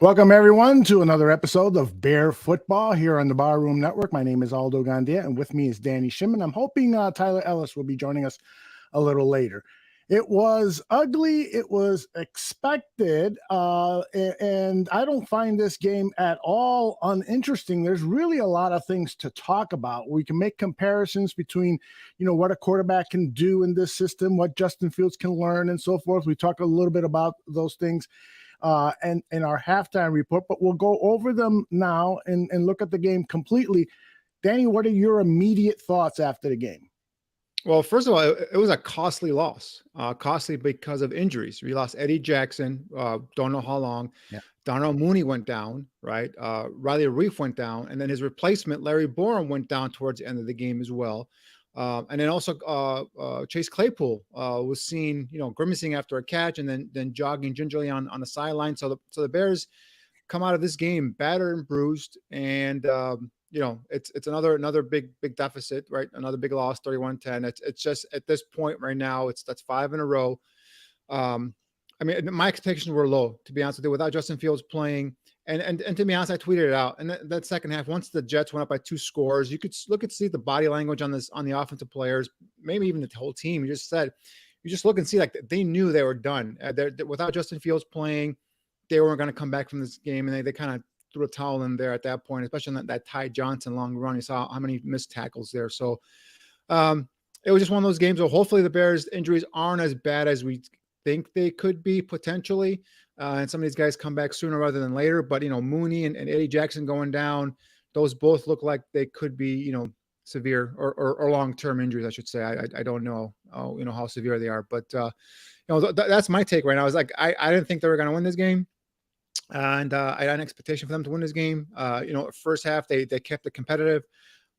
Welcome, everyone, to another episode of Bear Football here on the Barroom Network. My name is Aldo Gandia, and with me is Danny Shimon. I'm hoping Tyler Ellis will be joining us a little later. It was ugly. It was expected, and I don't find this game at all uninteresting. There's really a lot of things to talk about. We can make comparisons between, what a quarterback can do in this system, what Justin Fields can learn, and so forth. We talk a little bit about those things and in our halftime report, but we'll go over them now and look at the game completely. Danny, what are your immediate thoughts after the game? Well, first of all, it was a costly loss, costly because of injuries. We lost Eddie Jackson, don't know how long. Yeah. Darnell Mooney went down, right? Riley Reef went down, and then his replacement, Larry Borum, went down towards the end of the game as well. And then also Chase Claypool was seen, grimacing after a catch and then jogging gingerly on the sideline. So the Bears come out of this game battered and bruised, and it's another big deficit, right? Another big loss, 31-10. It's just at this point right now, that's 5 in a row. I mean, my expectations were low, to be honest with you, without Justin Fields playing. And to be honest, I tweeted it out. And that second half, once the Jets went up by 2 scores, you could look and see the body language on the offensive players, maybe even the whole team. You just look and see like they knew they were done. Without Justin Fields playing, they weren't going to come back from this game, and they kind of threw a towel in there at that point, especially on that Ty Johnson long run. You saw how many missed tackles there. So it was just one of those games where hopefully the Bears' injuries aren't as bad as we think they could be potentially. And some of these guys come back sooner rather than later. But, Mooney and Eddie Jackson going down, those both look like they could be, severe or long-term injuries, I should say. I don't know, how severe they are. But, that's my take right now. I was like, I didn't think they were going to win this game. And I had an expectation for them to win this game. First half, they kept it competitive.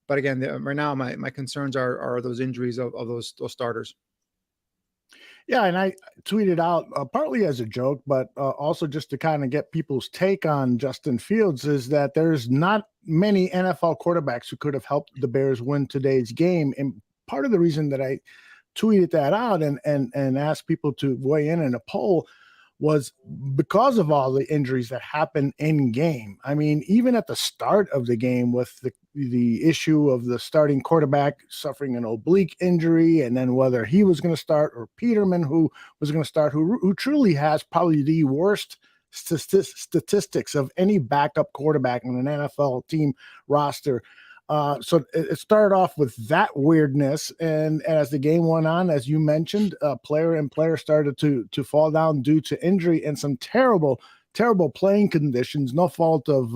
But again, right now, my concerns are those injuries of those starters. Yeah, and I tweeted out partly as a joke, but also just to kind of get people's take on Justin Fields, is that there's not many NFL quarterbacks who could have helped the Bears win today's game. And part of the reason that I tweeted that out and asked people to weigh in a poll was because of all the injuries that happened in game. I mean, even at the start of the game with the issue of the starting quarterback suffering an oblique injury, and then whether he was going to start or Peterman, who was going to start, who truly has probably the worst statistics of any backup quarterback in an NFL team roster. So it started off with that weirdness, and as the game went on, as you mentioned, player started to fall down due to injury and some terrible playing conditions. No fault of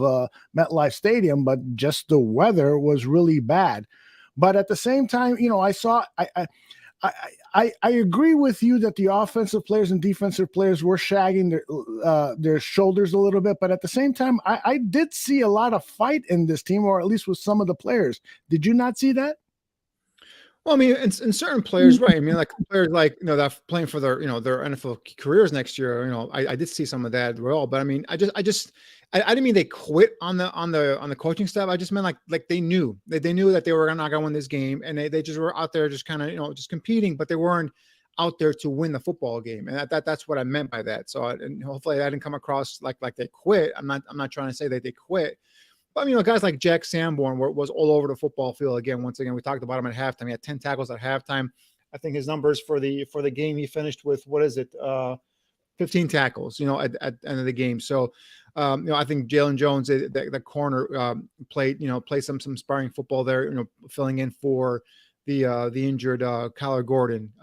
MetLife Stadium, but just the weather was really bad. But at the same time, I agree with you that the offensive players and defensive players were shagging their shoulders a little bit. But at the same time, I did see a lot of fight in this team, or at least with some of the players. Did you not see that? Well, I mean, in certain players, right? I mean, like players like that are playing for their their NFL careers next year. I did see some of that as well. But I mean, I didn't mean they quit on the coaching staff. I just meant like they knew that they were not going to win this game, and they just were out there just kind of just competing, but they weren't out there to win the football game, and that's what I meant by that. So, and hopefully, I didn't come across like they quit. I'm not trying to say that they quit. But, guys like Jack Sanborn was all over the football field again. Once again, we talked about him at halftime. He had 10 tackles at halftime. I think his numbers for the game, he finished with, 15 tackles, at the end of the game. So, I think Jalen Jones, the corner, played some sparring football there, filling in for the injured Kyler Gordon.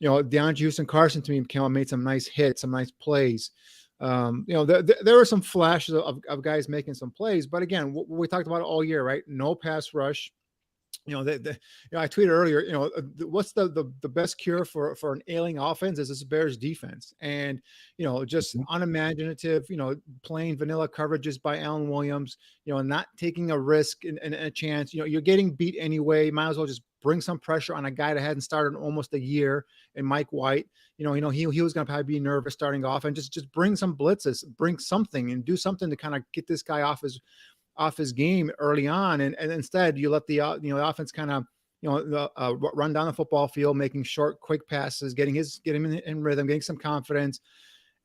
DeAndre Houston Carson, to me, came out and made some nice hits, some nice plays. There were some flashes of guys making some plays, but again, what we talked about all year, right? No pass rush. I tweeted earlier, what's the best cure for an ailing offense is this Bears defense, and just unimaginative, plain vanilla coverages by Allen Williams, not taking a risk and a chance. You're getting beat anyway. Might as well just bring some pressure on a guy that hadn't started in almost a year, and Mike White. He was going to probably be nervous starting off, and just bring some blitzes, bring something, and do something to kind of get this guy off his game early on, and instead you let the offense kind of run down the football field, making short, quick passes, getting him in rhythm, getting some confidence,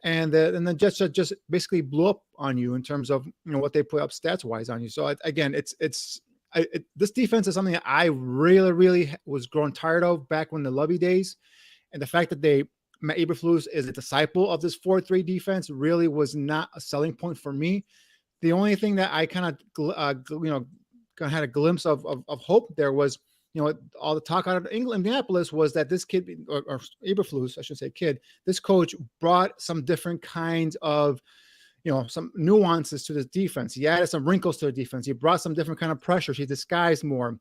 and the Jets just basically blew up on you in terms of what they put up stats wise on you. So again, this defense is something that I really was growing tired of back when the Lovey days, and the fact that Matt Eberflus is a disciple of this 4-3 defense really was not a selling point for me. The only thing that I kind of had a glimpse of hope there was, all the talk out of Indianapolis was that this kid, or Eberflus, I should say kid, this coach brought some different kinds of, some nuances to this defense. He added some wrinkles to the defense. He brought some different kind of pressures. He disguised more.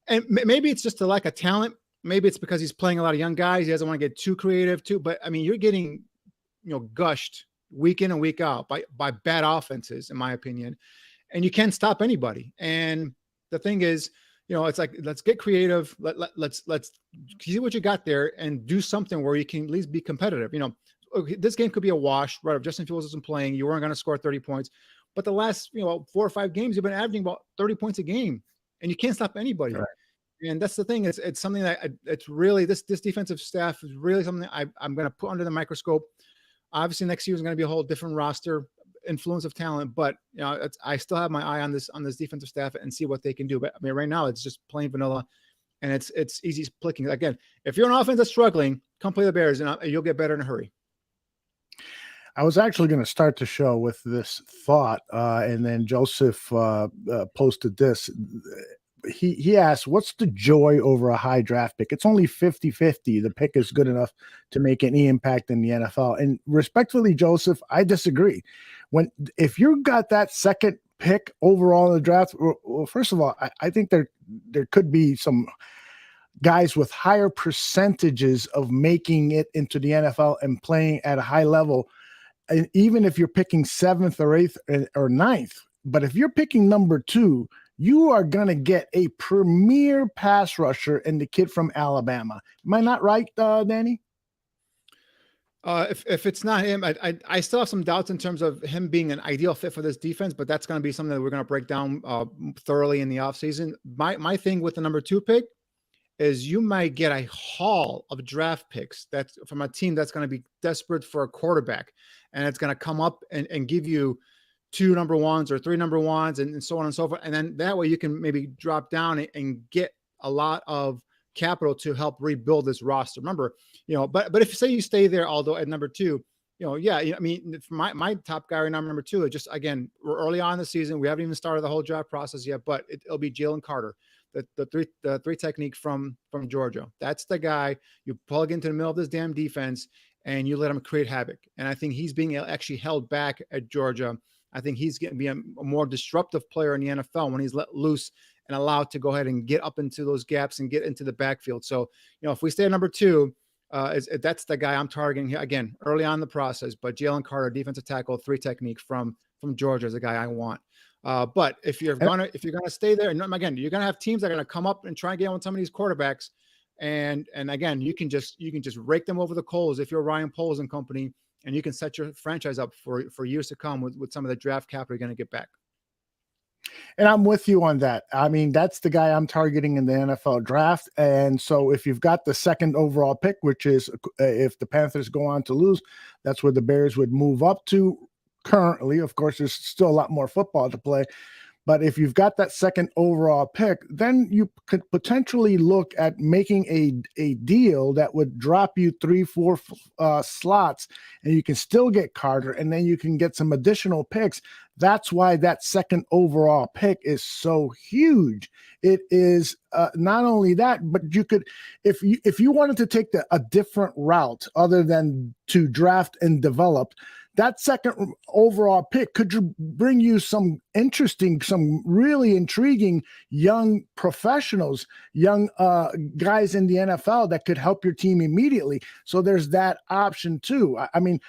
And maybe it's just a lack of talent. Maybe it's because he's playing a lot of young guys. He doesn't want to get too creative too. But I mean, you're getting, gushed week in and week out by bad offenses, in my opinion. And you can't stop anybody. And the thing is, it's like, let's get creative. Let's see what you got there and do something where you can at least be competitive. This game could be a wash, right? If Justin Fields isn't playing, you weren't going to score 30 points. But the last, 4 or 5 games, you've been averaging about 30 points a game, and you can't stop anybody. Right. And that's the thing. It's something that it's really, this defensive staff is really something that I'm going to put under the microscope. Obviously, next year is going to be a whole different roster, influence of talent, but I still have my eye on this defensive staff and see what they can do. But I mean, right now it's just plain vanilla, and it's easy clicking. Again, if you're an offense that's struggling, come play the Bears, and you'll get better in a hurry. I was actually going to start the show with this thought, and then Joseph posted this. He asked, what's the joy over a high draft pick? It's only 50-50. The pick is good enough to make any impact in the NFL. And respectfully, Joseph, I disagree. If you got that second pick overall in the draft, well, first of all, I think there could be some guys with higher percentages of making it into the NFL and playing at a high level, and even if you're picking 7th or 8th or 9th. But if you're picking number 2, you are going to get a premier pass rusher in the kid from Alabama. Am I not right, Danny? If it's not him, I still have some doubts in terms of him being an ideal fit for this defense, but that's going to be something that we're going to break down thoroughly in the offseason. My thing with the number 2 pick is you might get a haul of draft picks that's from a team that's going to be desperate for a quarterback, and it's going to come up and give you 2 number 1s or 3 number 1s and so on and so forth. And then that way you can maybe drop down and get a lot of capital to help rebuild this roster. Remember, but if say you stay there, although at number 2, I mean, my top guy right now, number 2, is just, again, we're early on in the season. We haven't even started the whole draft process yet, but it'll be Jalen Carter, the three technique from Georgia. That's the guy you plug into the middle of this damn defense and you let him create havoc. And I think he's being actually held back at Georgia. I think he's going to be a more disruptive player in the NFL when he's let loose and allowed to go ahead and get up into those gaps and get into the backfield. So, if we stay at number 2, that's the guy I'm targeting here. Again, early on in the process, but Jalen Carter, defensive tackle, 3 technique from Georgia, is the guy I want. But if you're gonna stay there, and again, you're gonna have teams that are gonna come up and try and get on some of these quarterbacks, and again, you can just rake them over the coals if you're Ryan Poles and company. And you can set your franchise up for years to come with some of the draft capital you're going to get back. And I'm with you on that. I mean, that's the guy I'm targeting in the NFL draft. And so if you've got the 2nd overall pick, which is if the Panthers go on to lose, that's where the Bears would move up to currently. Of course, there's still a lot more football to play. But if you've got that 2nd overall pick, then you could potentially look at making a deal that would drop you 3-4 slots, and you can still get Carter, and then you can get some additional picks. That's why that 2nd overall pick is so huge. It is not only that, but you could, if you wanted to take a different route other than to draft and develop, that 2nd overall pick could bring you some really intriguing young professionals, young guys in the NFL that could help your team immediately. So there's that option too. I mean,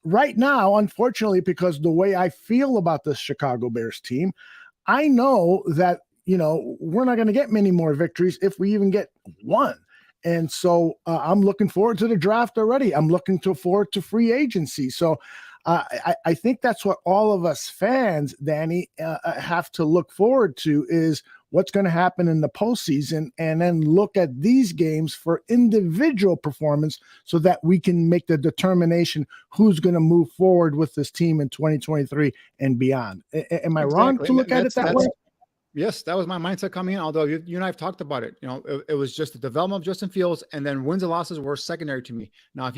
right now, unfortunately, because the way I feel about the Chicago Bears team, I know that, we're not going to get many more victories if we even get one. And so I'm looking forward to the draft already. I'm looking forward to free agency. So I think that's what all of us fans, Danny, have to look forward to, is what's going to happen in the postseason, and then look at these games for individual performance so that we can make the determination who's going to move forward with this team in 2023 and beyond. Am I wrong to look at it that way? Yes, that was my mindset coming in. Although you and I have talked about it, it was just the development of Justin Fields, and then wins and losses were secondary to me. Now, if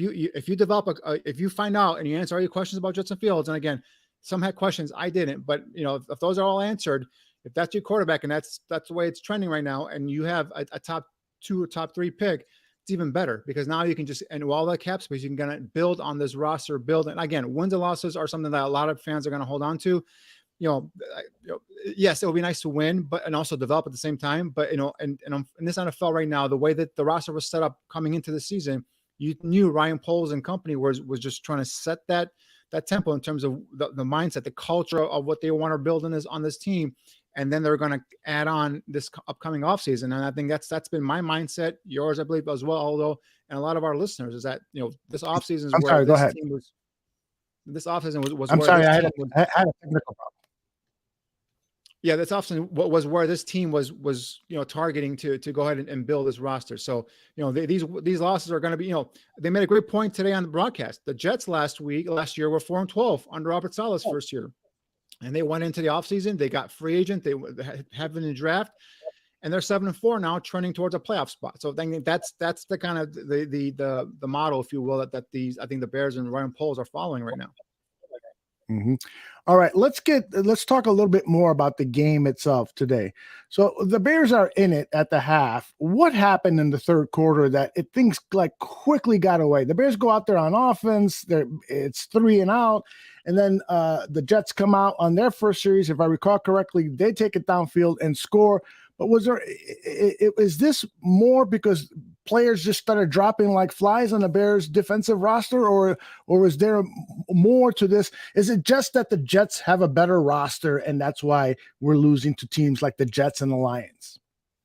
you develop if you find out and you answer all your questions about Justin Fields, and again, some had questions, I didn't, but if those are all answered, if that's your quarterback and that's the way it's trending right now, and you have a top 2 or top 3 pick, it's even better because now you can just, and with all that cap space, you can kind of build on this roster, and again, wins and losses are something that a lot of fans are going to hold on to. Yes, it would be nice to win, and also develop at the same time. But in this NFL right now, the way that the roster was set up coming into the season, you knew Ryan Poles and company was just trying to set that tempo in terms of the mindset, the culture of what they want to build on this team, and then they're going to add on this upcoming offseason. And I think that's been my mindset, yours, I believe, as well. Although, and a lot of our listeners, is that this offseason is where this team was. This offseason was. I'm sorry, I had a technical problem. Yeah, that's often what was where this team was targeting to go ahead and build this roster. So these losses are going to be they made a great point today on the broadcast. The Jets last year were 4-12 under Robert Saleh's first year, and they went into the offseason. They got free agent. They have been in the draft, and they're 7-4 now, trending towards a playoff spot. So I think that's the kind of the model, if you will, that I think the Bears and Ryan Poles are following right now. Mm-hmm. All right, let's talk a little bit more about the game itself today. So the Bears are in it at the half. What happened in the third quarter that things like quickly got away? The Bears go out there on offense. It's 3 and out, and then the Jets come out on their first series. If I recall correctly, they take it downfield and score. But is this more because players just started dropping like flies on the Bears defensive roster, or is there more to this? Is it just that the Jets have a better roster and that's why we're losing to teams like the Jets and the Lions?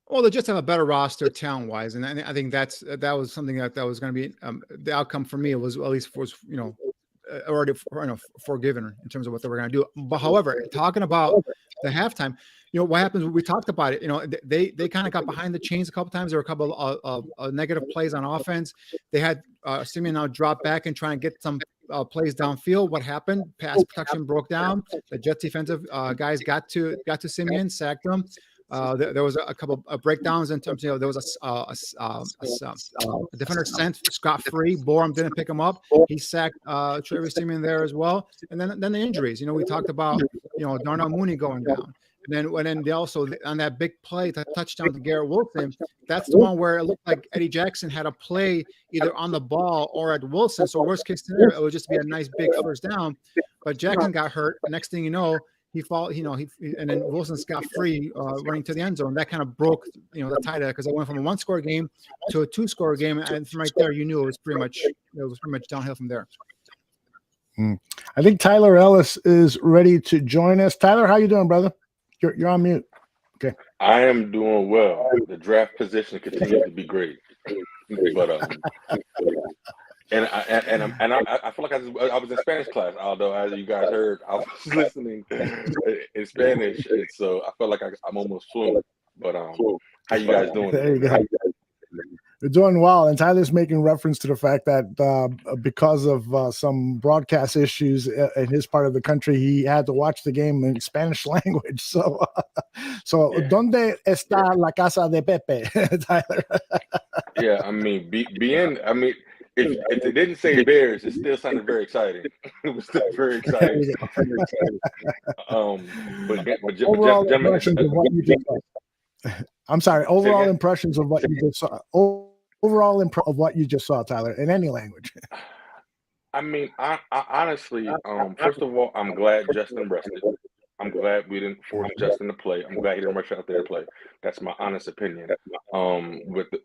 Well, the Jets have a better roster talent wise. And I think that was something that was going to be the outcome for me. It was at least already forgiven in terms of what they were going to do. But however, talking about the halftime, what happens? We talked about it. They kind of got behind the chains a couple times. There were a couple of negative plays on offense. They had Siemian now drop back and try and get some plays downfield. What happened? Pass protection broke down. The Jets defensive guys got to Siemian, sacked him. There was a couple of breakdowns in terms of there was a defender sent scot-free. Barroom didn't pick him up. He sacked Trevor Siemian there as well. And then the injuries. We talked about Darnell Mooney going down. And then they also on that big play, the touchdown to Garrett Wilson. That's the one where it looked like Eddie Jackson had a play either on the ball or at Wilson. So worst case scenario, it would just be a nice big first down. But Jackson got hurt. Next thing you know, he and then Wilson got free running to the end zone. That kind of broke the tie there because it went from a 1-score game to a 2-score game, and from right there you knew it was pretty much downhill from there. I think Tyler Ellis is ready to join us. Tyler, how you doing, brother? You're on mute. Okay. I am doing well. The draft position continues to be great, but and I feel like I was in Spanish class. Although, as you guys heard, I was listening in Spanish, and so I feel like I'm almost fluent. But how you guys doing? There you go. You're doing well, and Tyler's making reference to the fact that because of some broadcast issues in his part of the country, he had to watch the game in Spanish language. So yeah. ¿Dónde está la casa de Pepe, Tyler? Yeah, I mean, if it didn't say Bears, it still sounded very exciting. It was still very exciting. But overall impressions of what you just saw. I'm sorry. Overall impressions of what you just saw. Of what you just saw, Tyler, in any language. I mean, I honestly, first of all, I'm glad Justin rested. I'm glad we didn't force Justin to play. I'm glad he didn't rush out there to play. That's my honest opinion.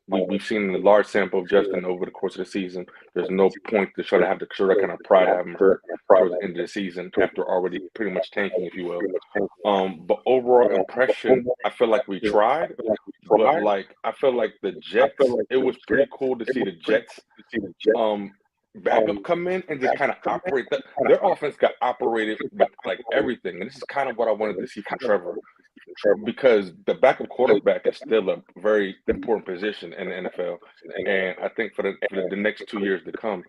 We've seen a large sample of Justin over the course of the season. There's no point to try to have the kind of pride have him hurt towards the end of the season after already pretty much tanking, if you will. But overall impression, I feel like we tried. But I feel like the Jets. It was pretty cool to see the Jets. backup come in and just kind of operate. Their offense got operated with like everything, and this is kind of what I wanted to see from Trevor, because the backup quarterback is still a very important position in the NFL, and I think for the next 2 years to come,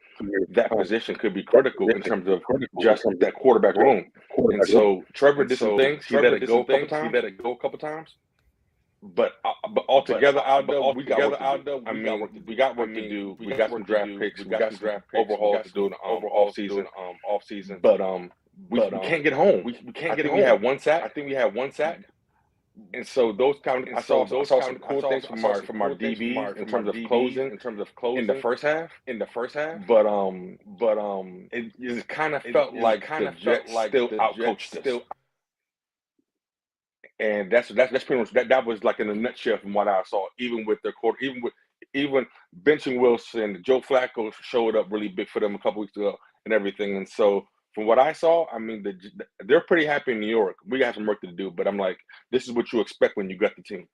that position could be critical in terms of just that quarterback room. And so Trevor did some things. He let it go a couple times. But altogether, Aldo, we got work to do. We got some draft picks. We got some overhauls to do in the off season. But we can't get home. We can't get home. We had one sack. I think we had one sack. And so I saw some cool things from our DBs in terms of closing in the first half. But it kind of felt like the Jets still outcoached us. And that's pretty much that was like in a nutshell from what I saw. Even with their quarter, even benching Wilson, Joe Flacco showed up really big for them a couple weeks ago and everything. And so from what I saw, I mean, they're pretty happy in New York. We got some work to do, but I'm like, this is what you expect when you got the team.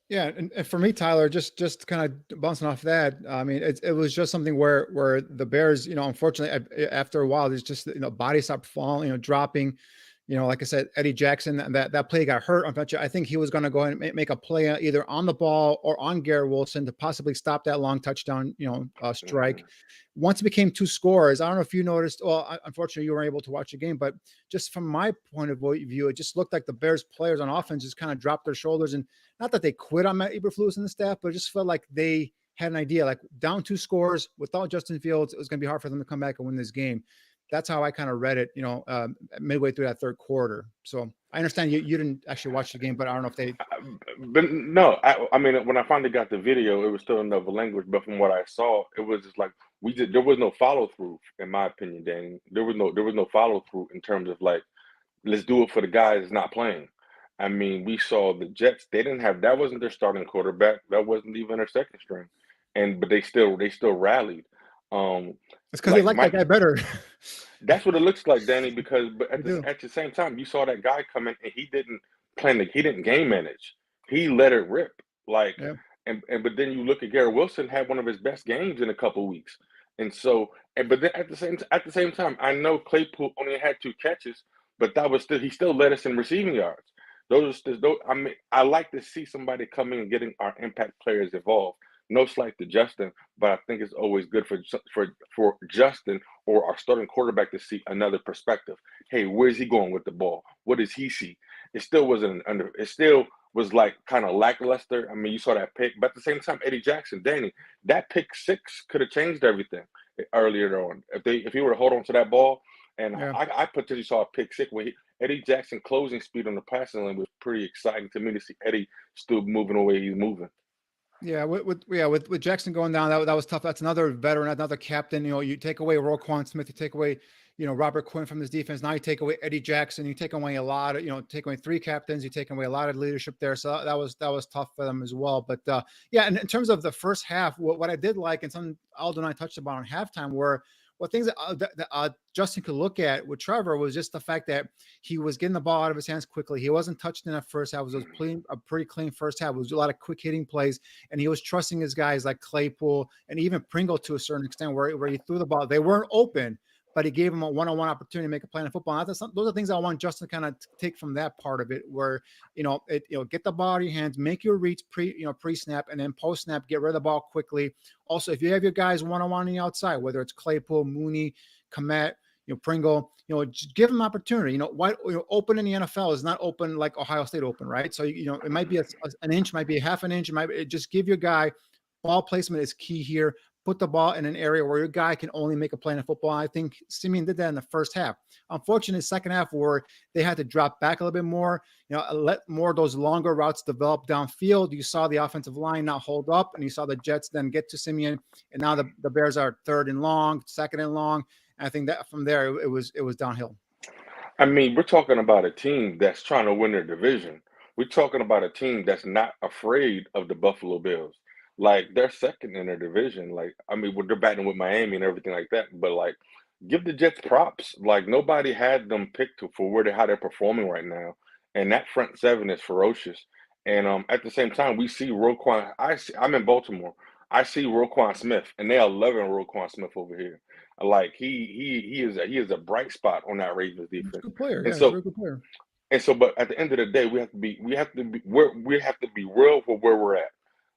Yeah, and for me, Tyler, just kind of bouncing off that, I mean, it was just something where the Bears, unfortunately, after a while, there's just bodies stopped falling, dropping. Like I said, Eddie Jackson, that play got hurt. Unfortunately, I think he was going to go ahead and make a play either on the ball or on Garrett Wilson to possibly stop that long touchdown, strike. Mm-hmm. Once it became 2 scores, I don't know if you noticed. Well, unfortunately, you weren't able to watch the game, but just from my point of view, it just looked like the Bears players on offense just kind of dropped their shoulders, and not that they quit on Matt Eberflus and the staff, but it just felt like they had an idea, like down 2 scores without Justin Fields, it was going to be hard for them to come back and win this game. That's how I kind of read it, midway through that third quarter. So I understand you didn't actually watch the game, but I don't know if they. But no, I mean, when I finally got the video, it was still another language. But from what I saw, it was just like there was no follow through, in my opinion, Danny. There was no follow through in terms of like, let's do it for the guys not playing. I mean, we saw the Jets. They didn't have that. Wasn't their starting quarterback. That wasn't even their second string, but they still rallied. It's because they like that guy better. That's what it looks like, Danny. But at the same time, you saw that guy come in and he didn't game manage. He let it rip. But then you look at Garrett Wilson had one of his best games in a couple weeks, and so but then at the same time, I know Claypool only had 2 catches, but he still led us in receiving yards. I mean, I like to see somebody coming and getting our impact players involved. No slight to Justin, but I think it's always good for Justin or our starting quarterback to see another perspective. Hey, where's he going with the ball? What does he see? It still was like kind of lackluster. I mean, you saw that pick, but at the same time, Eddie Jackson, Danny, that pick 6 could have changed everything earlier on. If he were to hold on to that ball, and I potentially saw a pick 6 where Eddie Jackson closing speed on the passing lane was pretty exciting to me to see Eddie still moving the way he's moving. Yeah, with Jackson going down, that was tough. That's another veteran, another captain. You take away Roquan Smith, you take away, Robert Quinn from this defense. Now you take away Eddie Jackson. You take away a lot of, take away 3 captains. You take away a lot of leadership there. So that was tough for them as well. But and in terms of the first half, what I did like, and something Aldo and I touched about on halftime, were things that Justin could look at with Trevor was just the fact that he was getting the ball out of his hands quickly. He wasn't touched in that first half. It was a pretty clean first half. It was a lot of quick hitting plays, and he was trusting his guys like Claypool and even Pringle to a certain extent where he threw the ball. They weren't open, but he gave him a one-on-one opportunity to make a play in football. Those are things I want Justin to kind of take from that part of it, where get the ball out of your hands, make your reads pre-snap, and then post-snap, get rid of the ball quickly. Also, if you have your guys one-on-one on the outside, whether it's Claypool, Mooney, Komet, Pringle, just give them opportunity. Open in the NFL is not open like Ohio State open, right? So it might be an inch, might be a half an inch. Just give your guy ball placement is key here. Put the ball in an area where your guy can only make a play in football. I think Siemian did that in the first half. Unfortunately, second half where they had to drop back a little bit more, let more of those longer routes develop downfield. You saw the offensive line not hold up, and you saw the Jets then get to Siemian, and now the Bears are 3rd and long, 2nd and long. And I think that from there it was downhill. I mean, we're talking about a team that's trying to win their division. We're talking about a team that's not afraid of the Buffalo Bills. Like, they're second in their division. Like, I mean, they're batting with Miami and everything like that. But, like, give the Jets props. Like, nobody had them picked for how they're performing right now. And that front 7 is ferocious. And at the same time, we see Roquan. I'm in Baltimore. I see Roquan Smith, and they are loving Roquan Smith over here. Like he is a bright spot on that Ravens He's a defense. good player. And Yeah, he's a so very good player. but at the end of the day, we have to be real for where we're at.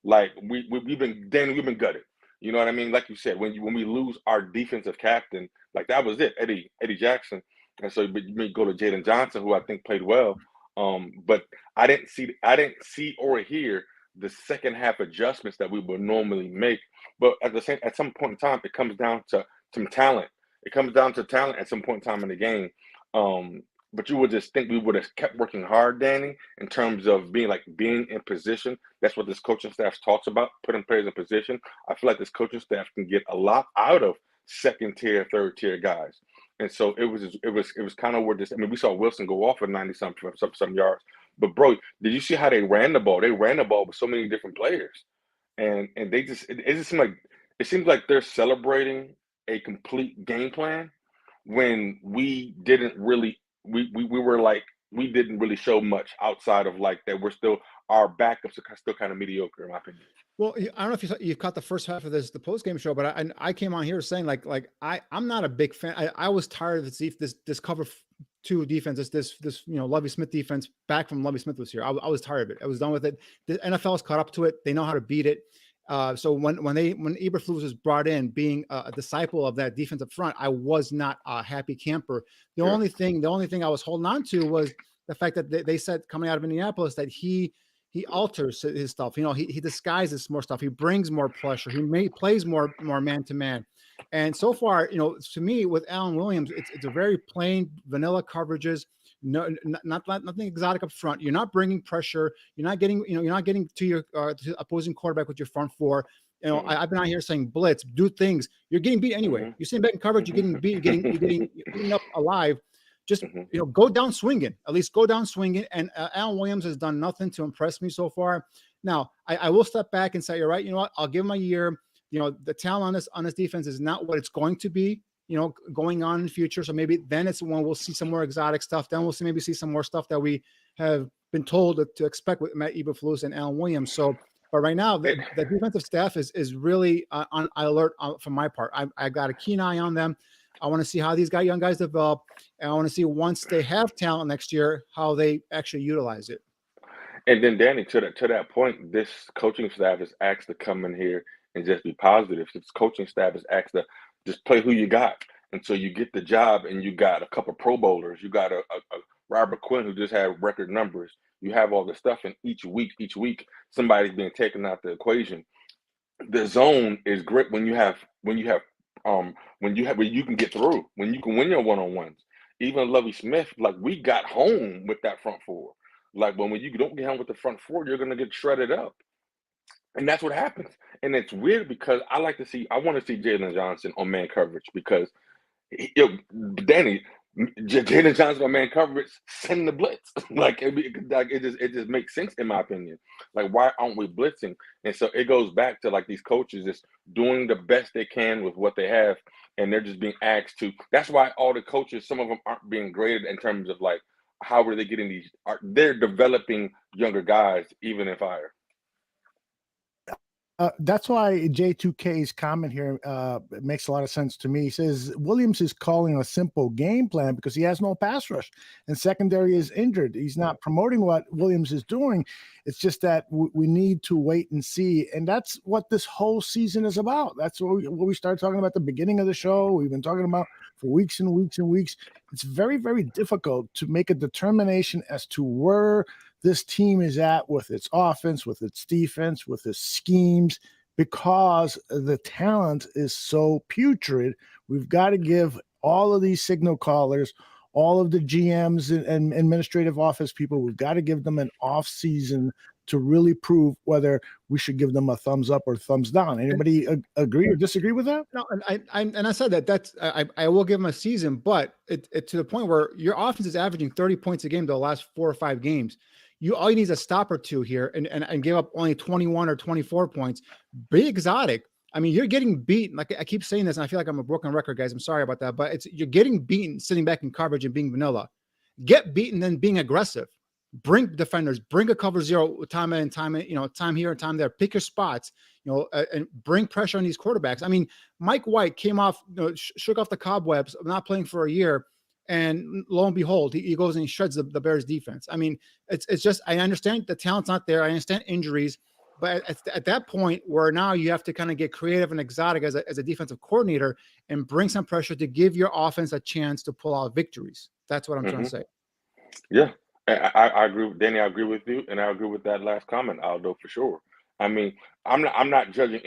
Like we've been gutted. You know what I mean? Like you said, when we lose our defensive captain, like that was it, Eddie Jackson. And so but you may go to Jaden Johnson, who I think played well. But I didn't see or hear the second half adjustments that we would normally make. But at some point in time, it comes down to some talent. It comes down to talent at some point in time in the game. But you would just think we would have kept working hard, Danny, in terms of being in position. That's what this coaching staff talks about, putting players in position. I feel like this coaching staff can get a lot out of second tier, third tier guys. And so it was kind of where this. I mean, we saw Wilson go off for 90-some yards. But bro, did you see how they ran the ball? They ran the ball with so many different players, and they just it seems like they're celebrating a complete game plan when we didn't really we didn't really show much outside of like that. We're still our backups are still kind of mediocre in my opinion. Well, I don't know if you caught the first half of the post game show, but I came on here saying I'm not a big fan. I was tired of this cover two defense, this Lovie Smith defense back from Lovie Smith was here. I was tired of it. I was done with it. The NFL's caught up to it. They know how to beat it. So when Eberflus was brought in, being a disciple of that defensive front, I was not a happy camper. The only thing I was holding on to was the fact that they said coming out of Indianapolis that he alters his stuff. He disguises more stuff. He brings more pressure. He plays more man to man. And so far, to me with Alan Williams, it's a very plain vanilla coverages. No, nothing exotic up front. You're not bringing pressure. You're not getting to your to opposing quarterback with your front four. I've been out here saying blitz, do things. You're getting beat anyway. Mm-hmm. You're sitting back in coverage. You're getting beat. You're eaten up alive. Just Mm-hmm. go down swinging. At least go down swinging. And Alan Williams has done nothing to impress me so far. Now I will step back and say, you're right. You know what? I'll give him a year. The talent on this defense is not what it's going to be. Going on in the future. So maybe then it's when we'll see some more exotic stuff. Then we'll see some more stuff that we have been told to expect with Matt Eberflus and Alan Williams. So, but right now the defensive staff is really on alert from my part. I got a keen eye on them. I want to see how these young guys develop, and I want to see once they have talent next year, how they actually utilize it. And then Danny, to that point, this coaching staff is asked to come in here and just be positive. This coaching staff is asked to just play who you got. And so you get the job and you got a couple Pro Bowlers. You got a Robert Quinn who just had record numbers. You have all this stuff, and each week, somebody's being taken out the equation. The zone is great when you can get through, when you can win your one-on-ones. Even Lovie Smith, like we got home with that front four. Like when you don't get home with the front four, you're gonna get shredded up. And that's what happens. And it's weird because I want to see Jalen Johnson on man coverage because Danny, Jalen Johnson on man coverage, send the blitz. It just makes sense in my opinion. Like, why aren't we blitzing? And so it goes back to like these coaches just doing the best they can with what they have, and they're just being asked to. That's why all the coaches, some of them aren't being graded in terms of like how are they getting these. They're developing younger guys even in fire. That's why J2K's comment here makes a lot of sense to me. He says Williams is calling a simple game plan because he has no pass rush and secondary is injured. He's not promoting what Williams is doing. It's just that we need to wait and see. And that's what this whole season is about. That's what we started talking about at the beginning of the show. We've been talking about for weeks and weeks and weeks. It's very, very difficult to make a determination as to where this team is at with its offense, with its defense, with its schemes, because the talent is so putrid. We've got to give all of these signal callers, all of the GMs and administrative office people, we've got to give them an off season to really prove whether we should give them a thumbs up or thumbs down. Anybody agree or disagree with that? No, and I said that's I will give them a season, but it to the point where your offense is averaging 30 points a game the last 4 or 5 games. All you need is a stop or two here and give up only 21 or 24 points. Be exotic. I mean, you're getting beaten. Like I keep saying this, and I feel like I'm a broken record, guys. I'm sorry about that, but you're getting beaten sitting back in coverage and being vanilla. Get beaten then being aggressive. bring defenders, bring a cover zero time in, time in, time here and time there, pick your spots, and bring pressure on these quarterbacks. I mean, Mike White came off, shook off the cobwebs of not playing for a year. And lo and behold, he goes and he shreds the Bears defense. I mean, it's just, I understand the talent's not there. I understand injuries, but at that point where now you have to kind of get creative and exotic as a defensive coordinator and bring some pressure to give your offense a chance to pull out victories. That's what I'm trying to say. Yeah, I agree with Danny. I agree with you, and I agree with that last comment, Aldo, for sure. I mean, I'm not judging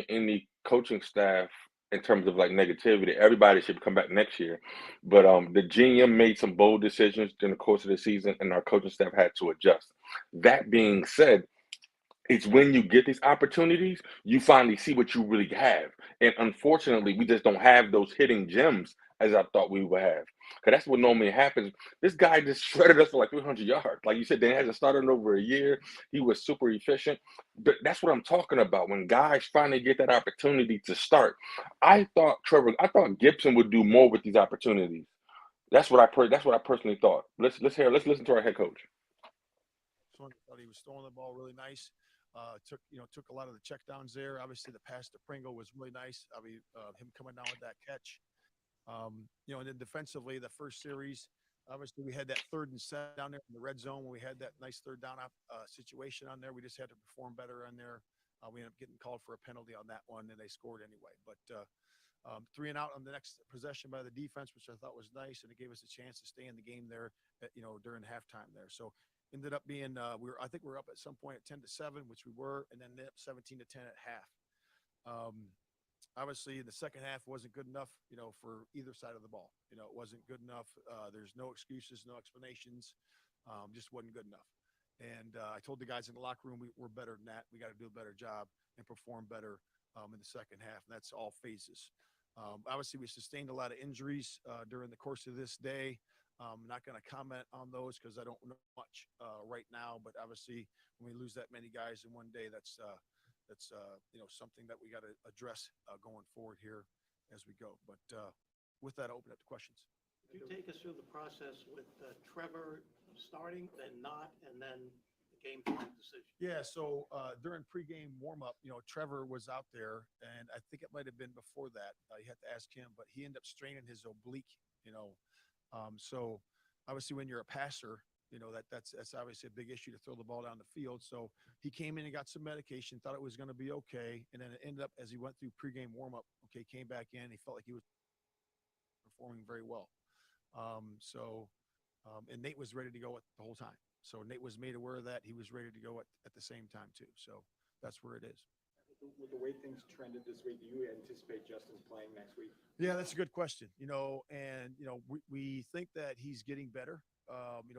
any coaching staff in terms of like negativity. Everybody should come back next year, but the GM made some bold decisions during the course of the season, and our coaching staff had to adjust. That being said, it's when you get these opportunities, you finally see what you really have. And unfortunately, we just don't have those hitting gems as I thought we would have. Because that's what normally happens. This guy just shredded us for like 300 yards. Like you said, Dan hasn't started in over a year. He was super efficient. But that's what I'm talking about. When guys finally get that opportunity to start, I thought Gibson would do more with these opportunities. That's what I personally thought. Let's listen to our head coach. I thought he was throwing the ball really nice. Took a lot of the checkdowns there. Obviously, the pass to Pringle was really nice. I mean, him coming down with that catch. And then defensively, the first series, obviously we had that 3rd and 7 down there in the red zone when we had that nice 3rd down situation on there. We just had to perform better on there. We ended up getting called for a penalty on that one, and they scored anyway. But 3 and out on the next possession by the defense, which I thought was nice, and it gave us a chance to stay in the game there, during halftime there. So ended up being I think we were up at some point at 10-7, which we were, and then ended up 17-10 at half. Obviously, the second half wasn't good enough, for either side of the ball. It wasn't good enough. There's no excuses, no explanations. Just wasn't good enough. And I told the guys in the locker room we're better than that. We got to do a better job and perform better in the second half. And that's all phases. Obviously, we sustained a lot of injuries during the course of this day. I'm not going to comment on those because I don't know much right now. But obviously, when we lose that many guys in one day, that's something that we got to address going forward here as we go. But with that, I'll open up to questions. Could you take us through the process with Trevor starting, then not, and then the game time decision? Yeah, so during pregame warm-up, Trevor was out there, and I think it might have been before that. You had to ask him, but he ended up straining his oblique, So obviously when you're a passer, that's obviously a big issue to throw the ball down the field. So he came in and got some medication, thought it was going to be okay. And then it ended up, as he went through pregame warm-up, came back in, he felt like he was performing very well. And Nate was ready to go the whole time. So Nate was made aware of that. He was ready to go at the same time too. So that's where it is. With the way things trended this week, do you anticipate Justin playing next week? Yeah, that's a good question. We think that he's getting better.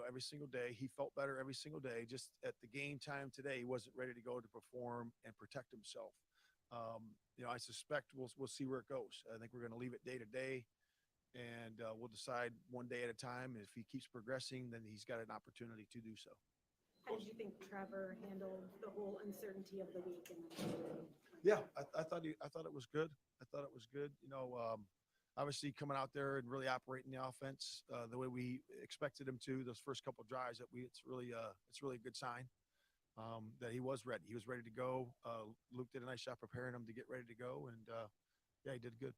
Every single day. He felt better every single day. Just at the game time today, he wasn't ready to go to perform and protect himself. I suspect we'll see where it goes. I think we're going to leave it day to day, and we'll decide one day at a time. If he keeps progressing, then he's got an opportunity to do so. How did you think Trevor handled the whole uncertainty of the week? Yeah, I thought it was good. Obviously coming out there and really operating the offense the way we expected him to. Those first couple of drives it's really a good sign that he was ready. He was ready to go. Luke did a nice job preparing him to get ready to go, and he did good.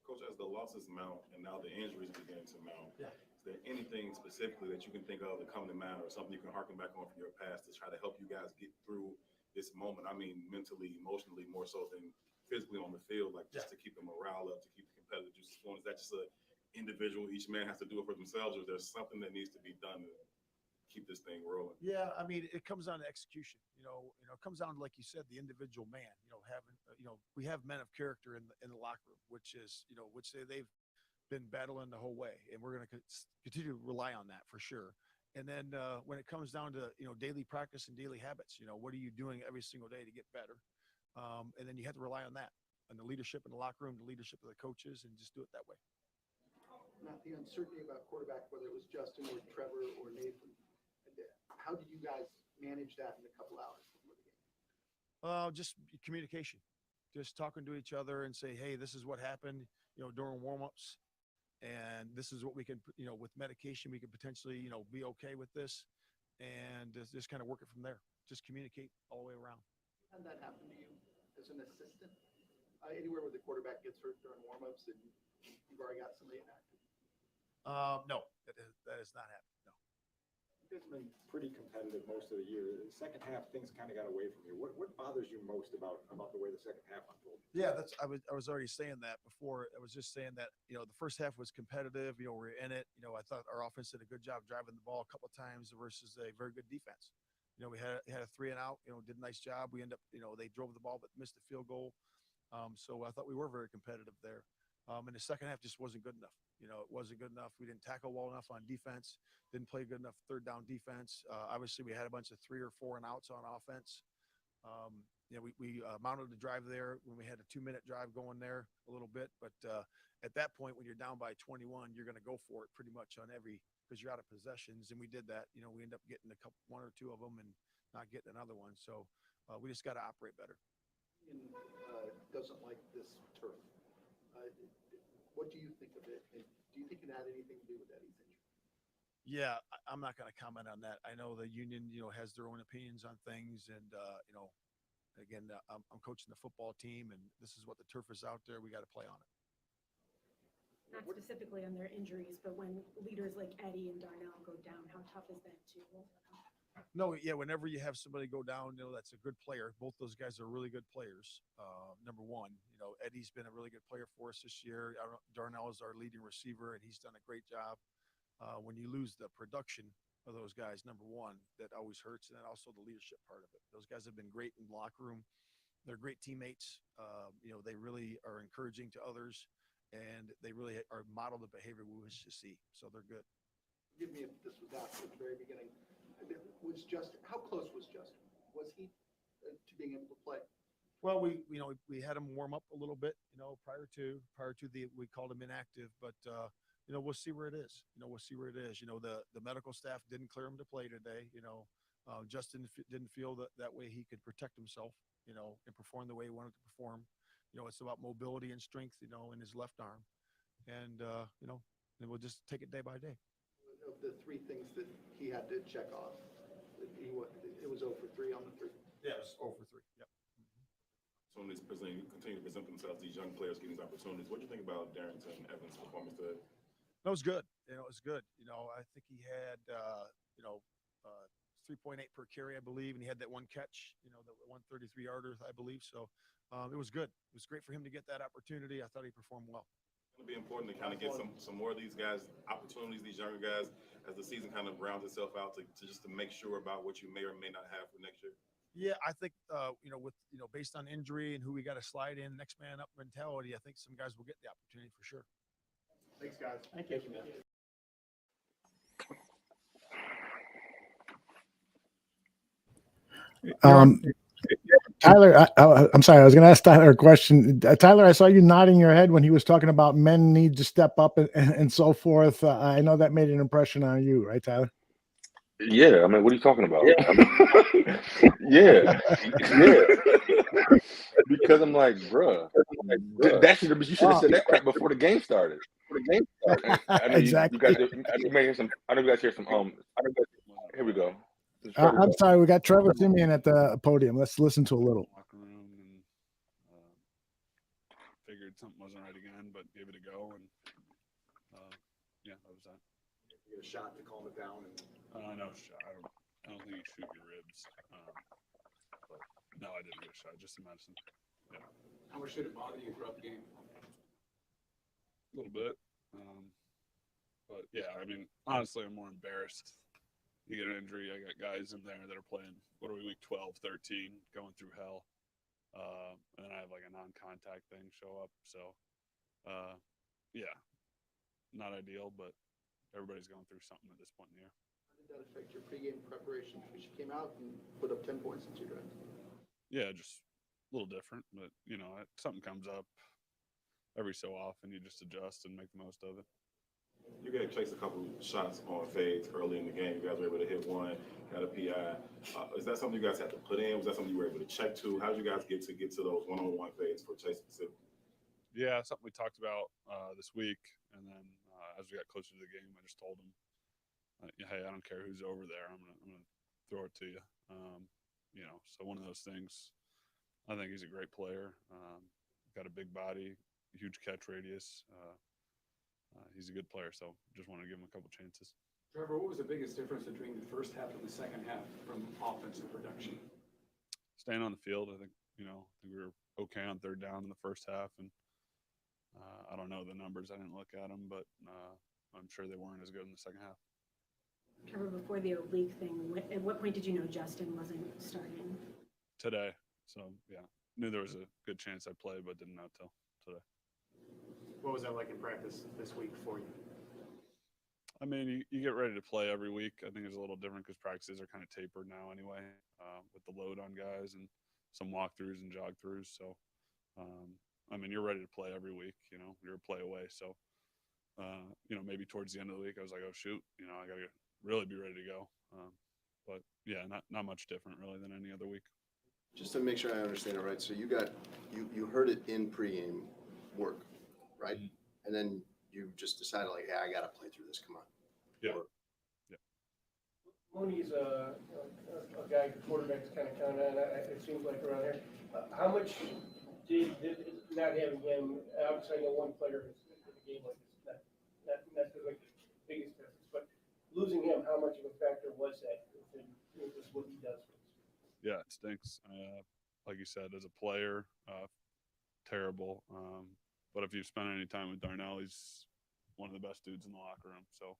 Coach, as the losses mount and now the injuries begin to mount, Yeah. Is there anything specifically that you can think of that come to mind, or something you can harken back on from your past to try to help you guys get through this moment? I mean, mentally, emotionally, more so than physically on the field, like just to keep the morale up, to keep the competitive juices flowing. Is that just an individual, each man has to do it for themselves, or is there something that needs to be done to keep this thing rolling? Yeah, I mean, it comes down to execution. It comes down to, like you said, the individual man. We have men of character in the locker room, which they've been battling the whole way, and we're going to continue to rely on that for sure. And then when it comes down to daily practice and daily habits, what are you doing every single day to get better? And then you have to rely on that, on the leadership in the locker room, the leadership of the coaches, and just do it that way. Not the uncertainty about quarterback, whether it was Justin or Trevor or Nathan. How did you guys manage that in a couple hours before the game? Just communication, just talking to each other and say, hey, this is what happened, during warmups, and this is what we can, with medication, we could potentially, be okay with this. and just kind of work it from there. Just communicate all the way around. How'd that happen to you as an assistant? Anywhere where the quarterback gets hurt during warmups and you've already got somebody inactive? No, that has not happened. No. You guys have been pretty competitive most of the year. The second half, things kind of got away from you. What bothers you most about the way the second half unfolded? Yeah, I was already saying that before. I was just saying that, the first half was competitive. We're in it. I thought our offense did a good job driving the ball a couple of times versus a very good defense. We had a 3 and out, did a nice job. We end up, they drove the ball but missed the field goal. So I thought we were very competitive there. And the second half just wasn't good enough. It wasn't good enough. We didn't tackle well enough on defense. Didn't play good enough third down defense. Obviously, we had a bunch of 3 or 4 and outs on offense. We mounted the drive there when we had a 2-minute drive going there a little bit. But at that point, when you're down by 21, you're going to go for it pretty much on every because you're out of possessions. And we did that. We end up getting 1 or 2 of them and not getting another one. So we just got to operate better. Doesn't like this turf. What do you think of it? And do you think it had anything to do with Eddie's injury? Yeah, I'm not going to comment on that. I know the union, has their own opinions on things, and again, I'm coaching the football team, and this is what the turf is out there. We got to play on it. Not specifically on their injuries, but when leaders like Eddie and Darnell go down, how tough is that to overcome? No, yeah, whenever you have somebody go down, that's a good player. Both those guys are really good players. Number one, Eddie's been a really good player for us this year. Darnell is our leading receiver, and he's done a great job. When you lose the production of those guys, number one, that always hurts, and then also the leadership part of it. Those guys have been great in the locker room. They're great teammates. They really are encouraging to others, and they really are model the behavior we wish to see. So they're good. Forgive me if this was asked at the very beginning. How close was Justin? Was he to being able to play? Well, we had him warm up a little bit, prior to we called him inactive, but we'll see where it is. We'll see where it is. The medical staff didn't clear him to play today. Justin didn't feel that way he could protect himself, and perform the way he wanted to perform. It's about mobility and strength, in his left arm, and and we'll just take it day by day. Of the 3 things that he had to check off, it was 0 for 3 on the 3. Yeah, it was 0 for 3. Yep. So when continue to present themselves, these young players getting these opportunities, what do you think about Darrington Evans' performance today? That was good. It was good. I think he had 3.8 per carry, I believe, and he had that 1 catch, the 133-yarder, I believe. So it was good. It was great for him to get that opportunity. I thought he performed well. It's going to be important to kind of get some more of these guys opportunities, these younger guys, as the season kind of rounds itself out to make sure about what you may or may not have for next year. Yeah, I think with based on injury and who we got to slide in, next man up mentality, I think some guys will get the opportunity for sure. Thanks, guys. Thank you, man. Tyler, I'm sorry. I was going to ask Tyler a question. Tyler, I saw you nodding your head when he was talking about men need to step up and so forth. I know that made an impression on you, right, Tyler? Yeah, I mean, what are you talking about? Yeah. Because I'm like, bruh, you should have said that crap before the game started. I know Exactly. you may hear some. I know you guys hear some. Here we go. I'm sorry. We got Trevor Siemian at the podium. Let's listen to a little. Locker room and figured something wasn't right again, but gave it a go, and yeah, that was that. You get a shot to calm it down. No shot. I don't think you shoot your ribs. But no, I didn't get a shot. Just a medicine. Yeah. How much did it bother you throughout the game? A little bit. But yeah, I mean, honestly, I'm more embarrassed. You get an injury. I got guys in there that are playing, what are we, week 12, 13, going through hell. And then I have like a non-contact thing show up. So, yeah, not ideal, but everybody's going through something at this point in the year. How did that affect your pregame preparation? Because you came out and put up 10 points in 2 drives. Yeah, just a little different, but something comes up every so often. You just adjust and make the most of it. You guys chased a couple shots on fades early in the game. You guys were able to hit one, got a PI. Is that something you guys had to put in? Was that something you were able to check to? How did you guys get to those one-on-one fades for Chase specifically? Yeah, something we talked about this week, and then as we got closer to the game, I just told him, hey, I don't care who's over there. I'm gonna throw it to you. So one of those things. I think he's a great player. Got a big body, huge catch radius. He's a good player, so just want to give him a couple chances. Trevor, what was the biggest difference between the first half and the second half from offensive production? Staying on the field, I think we were okay on third down in the first half, and I don't know the numbers. I didn't look at them, but I'm sure they weren't as good in the second half. Trevor, before the oblique thing, at what point did you know Justin wasn't starting? Today, so yeah, knew there was a good chance I'd play, but didn't know till today. What was that like in practice this week for you? I mean, you get ready to play every week. I think it's a little different because practices are kind of tapered now anyway, with the load on guys and some walkthroughs and jog throughs. So, I mean, you're ready to play every week. You're a play away. So, maybe towards the end of the week, I was like, oh shoot, I got to really be ready to go. But yeah, not much different really than any other week. Just to make sure I understand it right, so you heard it in pregame work, right? Mm-hmm. And then you just decided like, hey, I got to play through this. Come on. Yeah. Mooney's a guy the quarterbacks kind of count on. It seems like around here. How much did not having him? Obviously, I know one player in a game like this, not like the biggest difference, but losing him, how much of a factor was that with what he does? Yeah, it stinks. Like you said, as a player, terrible. But if you've spent any time with Darnell, he's one of the best dudes in the locker room. So,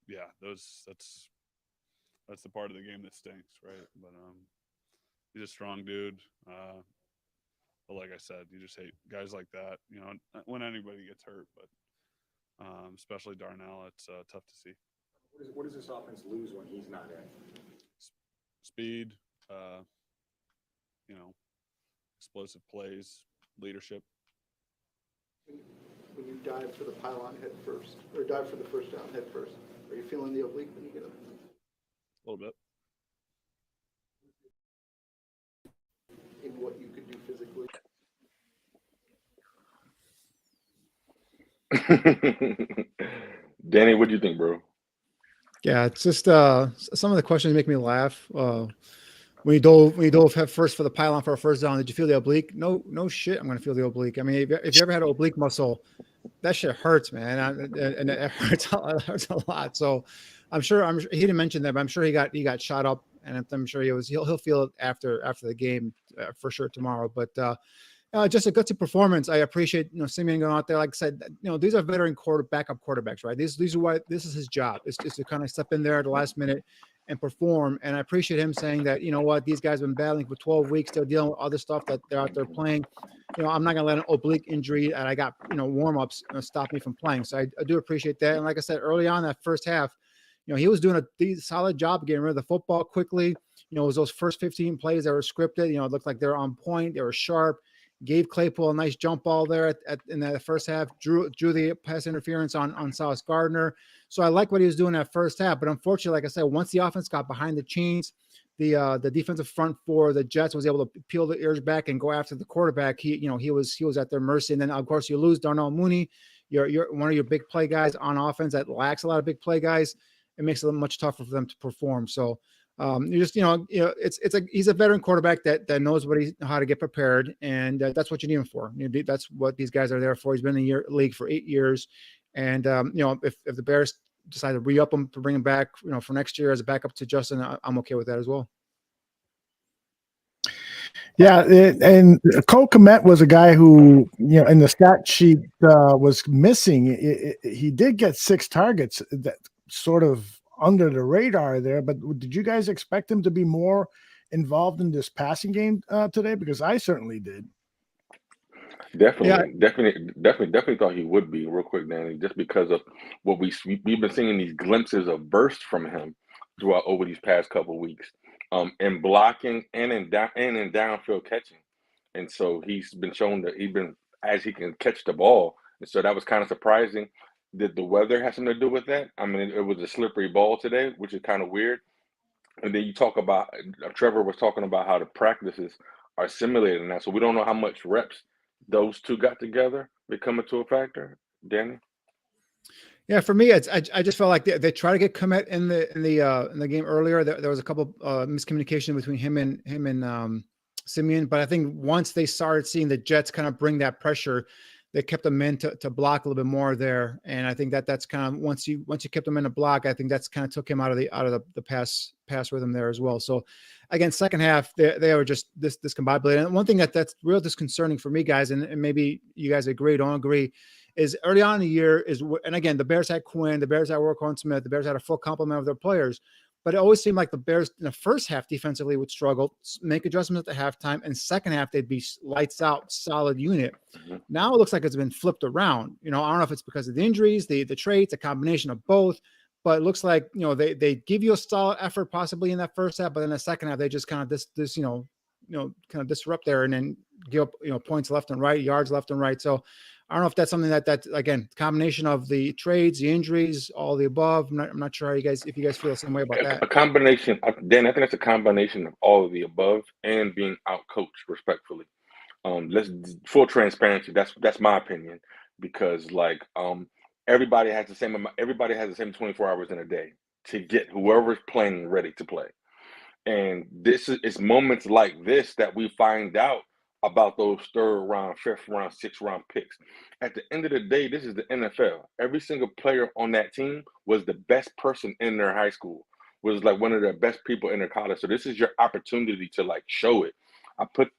yeah, that's the part of the game that stinks, right? But he's a strong dude. But like I said, you just hate guys like that. When anybody gets hurt, but especially Darnell, it's tough to see. What does this offense lose when he's not in? Speed, explosive plays, leadership. When you dive for the pylon head first, or dive for the first down head first, are you feeling the oblique when you get up? A little bit. In what you could do physically? Danny, what do you think, bro? Yeah, it's just some of the questions make me laugh. When you dove head first for the pylon for a first down, did you feel the oblique? No shit, I'm going to feel the oblique. I mean, if you ever had an oblique muscle, that shit hurts, man, and it hurts a lot. So I'm sure he didn't mention that, but I'm sure he got shot up, and I'm sure he'll feel it after the game for sure tomorrow. But just a gutsy performance. I appreciate Siemian going out there. Like I said, these are veteran backup quarterbacks, right? These are why this is his job. It's just to kind of step in there at the last minute and perform. And I appreciate him saying that, these guys have been battling for 12 weeks. They're dealing with other stuff that they're out there playing. I'm not going to let an oblique injury that I got, warm-ups stop me from playing. So I do appreciate that. And like I said, early on that first half, he was doing a solid job getting rid of the football quickly. It was those first 15 plays that were scripted. It looked like they were on point. They were sharp. Gave Claypool a nice jump ball there in the first half. Drew the pass interference on Sauce Gardner. So I like what he was doing that first half. But unfortunately, like I said, once the offense got behind the chains, the defensive front for the Jets was able to peel the ears back and go after the quarterback. He was at their mercy. And then of course you lose Darnell Mooney. You're one of your big play guys on offense that lacks a lot of big play guys. It makes it much tougher for them to perform. So he's a veteran quarterback that knows how to get prepared, and that's what you need him for. That's what these guys are there for. He's been in the league for 8 years, and if the Bears decide to re-up him to bring him back, for next year as a backup to Justin, I'm okay with that as well. Yeah, and Cole Kmet was a guy who, in the stat sheet was missing. He did get 6 targets that sort of under the radar there, but did you guys expect him to be more involved in this passing game today? Because I certainly did. Definitely thought he would be. Real quick, Danny, just because of what we've been seeing these glimpses of burst from him throughout over these past couple of weeks, in blocking and in downfield catching, and so he's been shown that he can catch the ball, and so that was kind of surprising. Did the weather have something to do with that? I mean, it was a slippery ball today, which is kind of weird. And then you talk about, Trevor was talking about how the practices are simulating that. So we don't know how much reps those two got together becoming to a factor. Danny? Yeah, for me, I just felt like they tried to get Komet in the game earlier. There was a couple miscommunication between him and Siemian, but I think once they started seeing the Jets kind of bring that pressure, they kept them in to block a little bit more there. And I think that's kind of once you kept them in a block, I think that's kind of took him out of the pass rhythm there as well. So again, second half they were just discombobulated. And one thing that's real disconcerting for me, guys, and maybe you guys agree, don't agree, is early on in the year and again, the Bears had Quinn, the Bears had Roquan Smith, the Bears had a full complement of their players, but it always seemed like the Bears in the first half defensively would struggle, make adjustments at the halftime, and second half they'd be lights out, solid unit. Mhm. Now it looks like it's been flipped around. I don't know if it's because of the injuries, the traits, a combination of both, but it looks like they give you a solid effort possibly in that first half, but in the second half they just kind of kind of disrupt there and then give up points left and right, yards left and right. So I don't know if that's something that again, combination of the trades, the injuries, all the above. I'm not sure if you guys feel the same way about that. A combination, Dan. I think that's a combination of all of the above and being out coached respectfully. Let's full transparency. That's my opinion because everybody has the same amount. Everybody has the same 24 hours in a day to get whoever's playing ready to play. And it's moments like this that we find out about those third round, fifth round, sixth round picks. At the end of the day, this is the NFL. Every single player on that team was the best person in their high school, was like one of the best people in their college. So this is your opportunity to show it. I put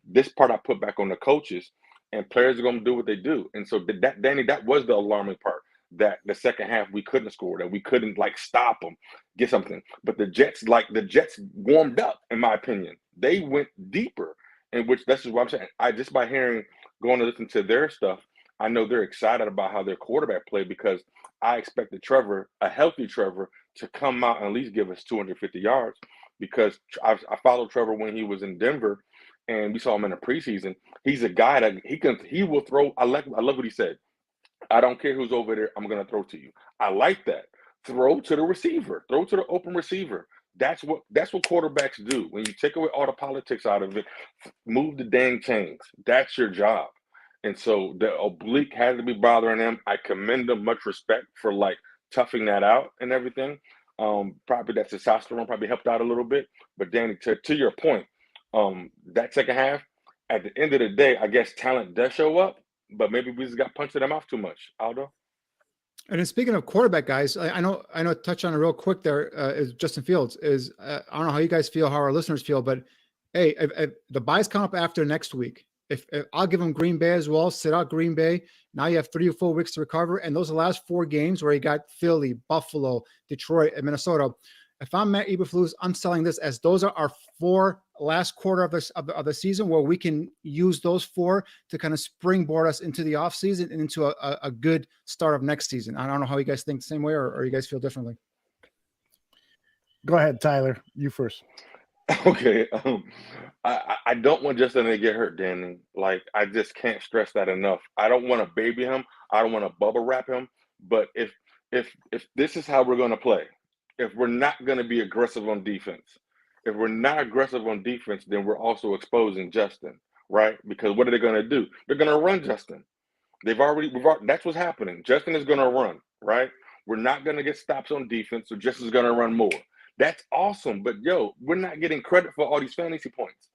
back on the coaches, and players are going to do what they do. And so Danny, that was the alarming part. That the second half we couldn't score, that we couldn't stop them, get something. But the Jets warmed up, in my opinion. They went deeper, in which this is what I'm saying. I just by going to listen to their stuff, I know they're excited about how their quarterback played because I expected a healthy Trevor, to come out and at least give us 250 yards because I followed Trevor when he was in Denver, and we saw him in the preseason. He's a guy that he will throw. I love what he said. I don't care who's over there. I'm going to throw to you. I like that. Throw to the receiver. Throw to the open receiver. That's what quarterbacks do. When you take away all the politics out of it, move the dang chains. That's your job. And so the oblique has to be bothering them. I commend them, much respect for toughing that out and everything. Probably that testosterone probably helped out a little bit. But Danny, to your point, that second half, at the end of the day, I guess talent does show up. But maybe we just got punched in the mouth too much, Aldo. And then speaking of quarterback, guys, I know touch on it real quick there is Justin Fields. I don't know how you guys feel, how our listeners feel, but hey, if the buys come up after next week, if I'll give them Green Bay as well, sit out Green Bay. Now you have 3 or 4 weeks to recover. And those last 4 games where you got Philly, Buffalo, Detroit, and Minnesota. If I'm Matt Eberflus, I'm selling this as those are our 4 last quarter of the season where we can use those 4 to kind of springboard us into the offseason and into a good start of next season. I don't know how you guys think the same way or you guys feel differently. Go ahead, Tyler. You first. Okay. I don't want Justin to get hurt, Danny. I just can't stress that enough. I don't want to baby him. I don't want to bubble wrap him. But if this is how we're going to play, if we're not going to be aggressive on defense, if we're not aggressive on defense, then we're also exposing Justin, right? Because what are they going to do? They're going to run Justin. That's what's happening. Justin is going to run, right? We're not going to get stops on defense, so Justin's going to run more. That's awesome, but we're not getting credit for all these fantasy points.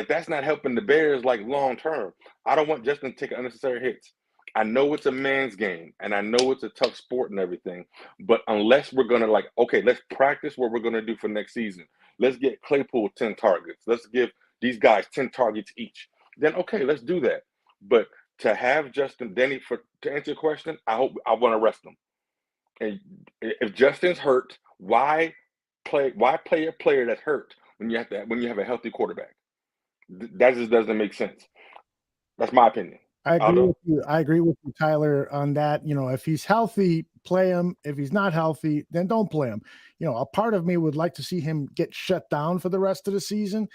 That's not helping the Bears long term. I don't want Justin to take unnecessary hits. I know it's a man's game, and I know it's a tough sport and everything, but unless we're going to okay, let's practice what we're going to do for next season. Let's get Claypool 10 targets. Let's give these guys 10 targets each. Then, okay, let's do that. But to have Justin, Denny, to answer your question, I want to rest him. And if Justin's hurt, why play a player that's hurt when you have a healthy quarterback? That just doesn't make sense. That's my opinion. I agree with you, Tyler, on that. If he's healthy, play him. If he's not healthy, then don't play him. A part of me would like to see him get shut down for the rest of the season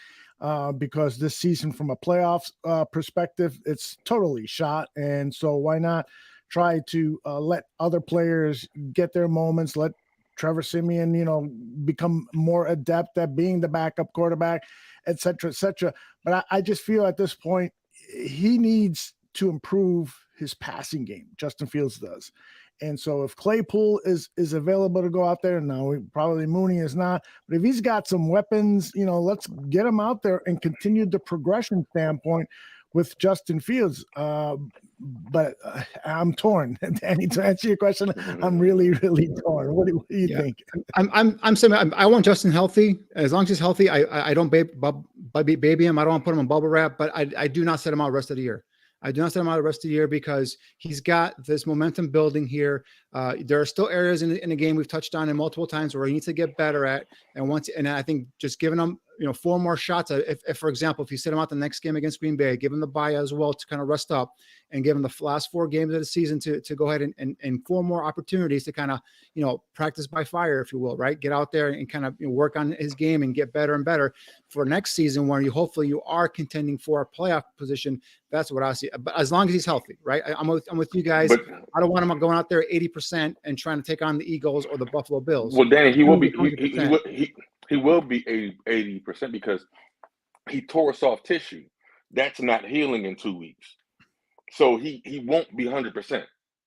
because this season, from a playoffs perspective, it's totally shot. And so why not try to let other players get their moments, let Trevor Siemian, become more adept at being the backup quarterback, et cetera, et cetera. But I just feel at this point he needs to improve his passing game. Justin Fields does. And so if Claypool is available to go out there, no, probably Mooney is not. But if he's got some weapons, let's get him out there and continue the progression standpoint with Justin Fields. But I'm torn. Danny, to answer your question, I'm really, really torn. What do you think? I'm saying I want Justin healthy. As long as he's healthy, I don't baby him. I don't want to put him in bubble wrap, but I do not set him out the rest of the year. I do not set him out the rest of the year because he's got this momentum building here. There are still areas in the game we've touched on it multiple times where he needs to get better at. And I think just giving him 4 more shots. If for example, if you set him out the next game against Green Bay, give him the bye as well to kind of rest up, and give him the last 4 games of the season to go ahead and 4 more opportunities to kind of practice by fire, if you will, right? Get out there and kind of work on his game and get better and better for next season, where hopefully you are contending for a playoff position. That's what I see. But as long as he's healthy, right? I'm with you guys. But I don't want him going out there 80% and trying to take on the Eagles or the Buffalo Bills. Well, Danny, he will be he will be 80% because he tore soft tissue. That's not healing in 2 weeks. So he won't be 100%.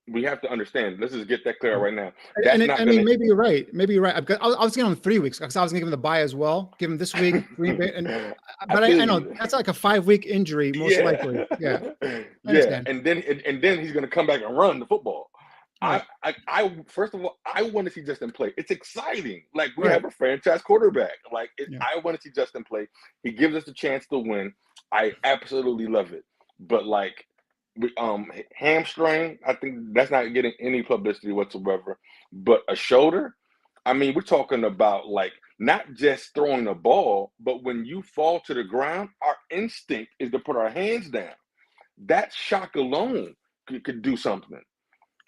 We have to understand. Let's just get that clear right now. Maybe you're right. Maybe you're right. I was going to 3 weeks because I was going to give him the bye as well. Give him this week, Green Bay, but I know that's like a 5-week injury, most likely. Yeah. Yeah. And then he's going to come back and run the football. Right. I first of all, I want to see Justin play. It's exciting. Like we have a franchise quarterback. I want to see Justin play. He gives us a chance to win. I absolutely love it. But hamstring, I think that's not getting any publicity whatsoever. But a shoulder, I mean, we're talking about not just throwing the ball, but when you fall to the ground, our instinct is to put our hands down. That shock alone could do something.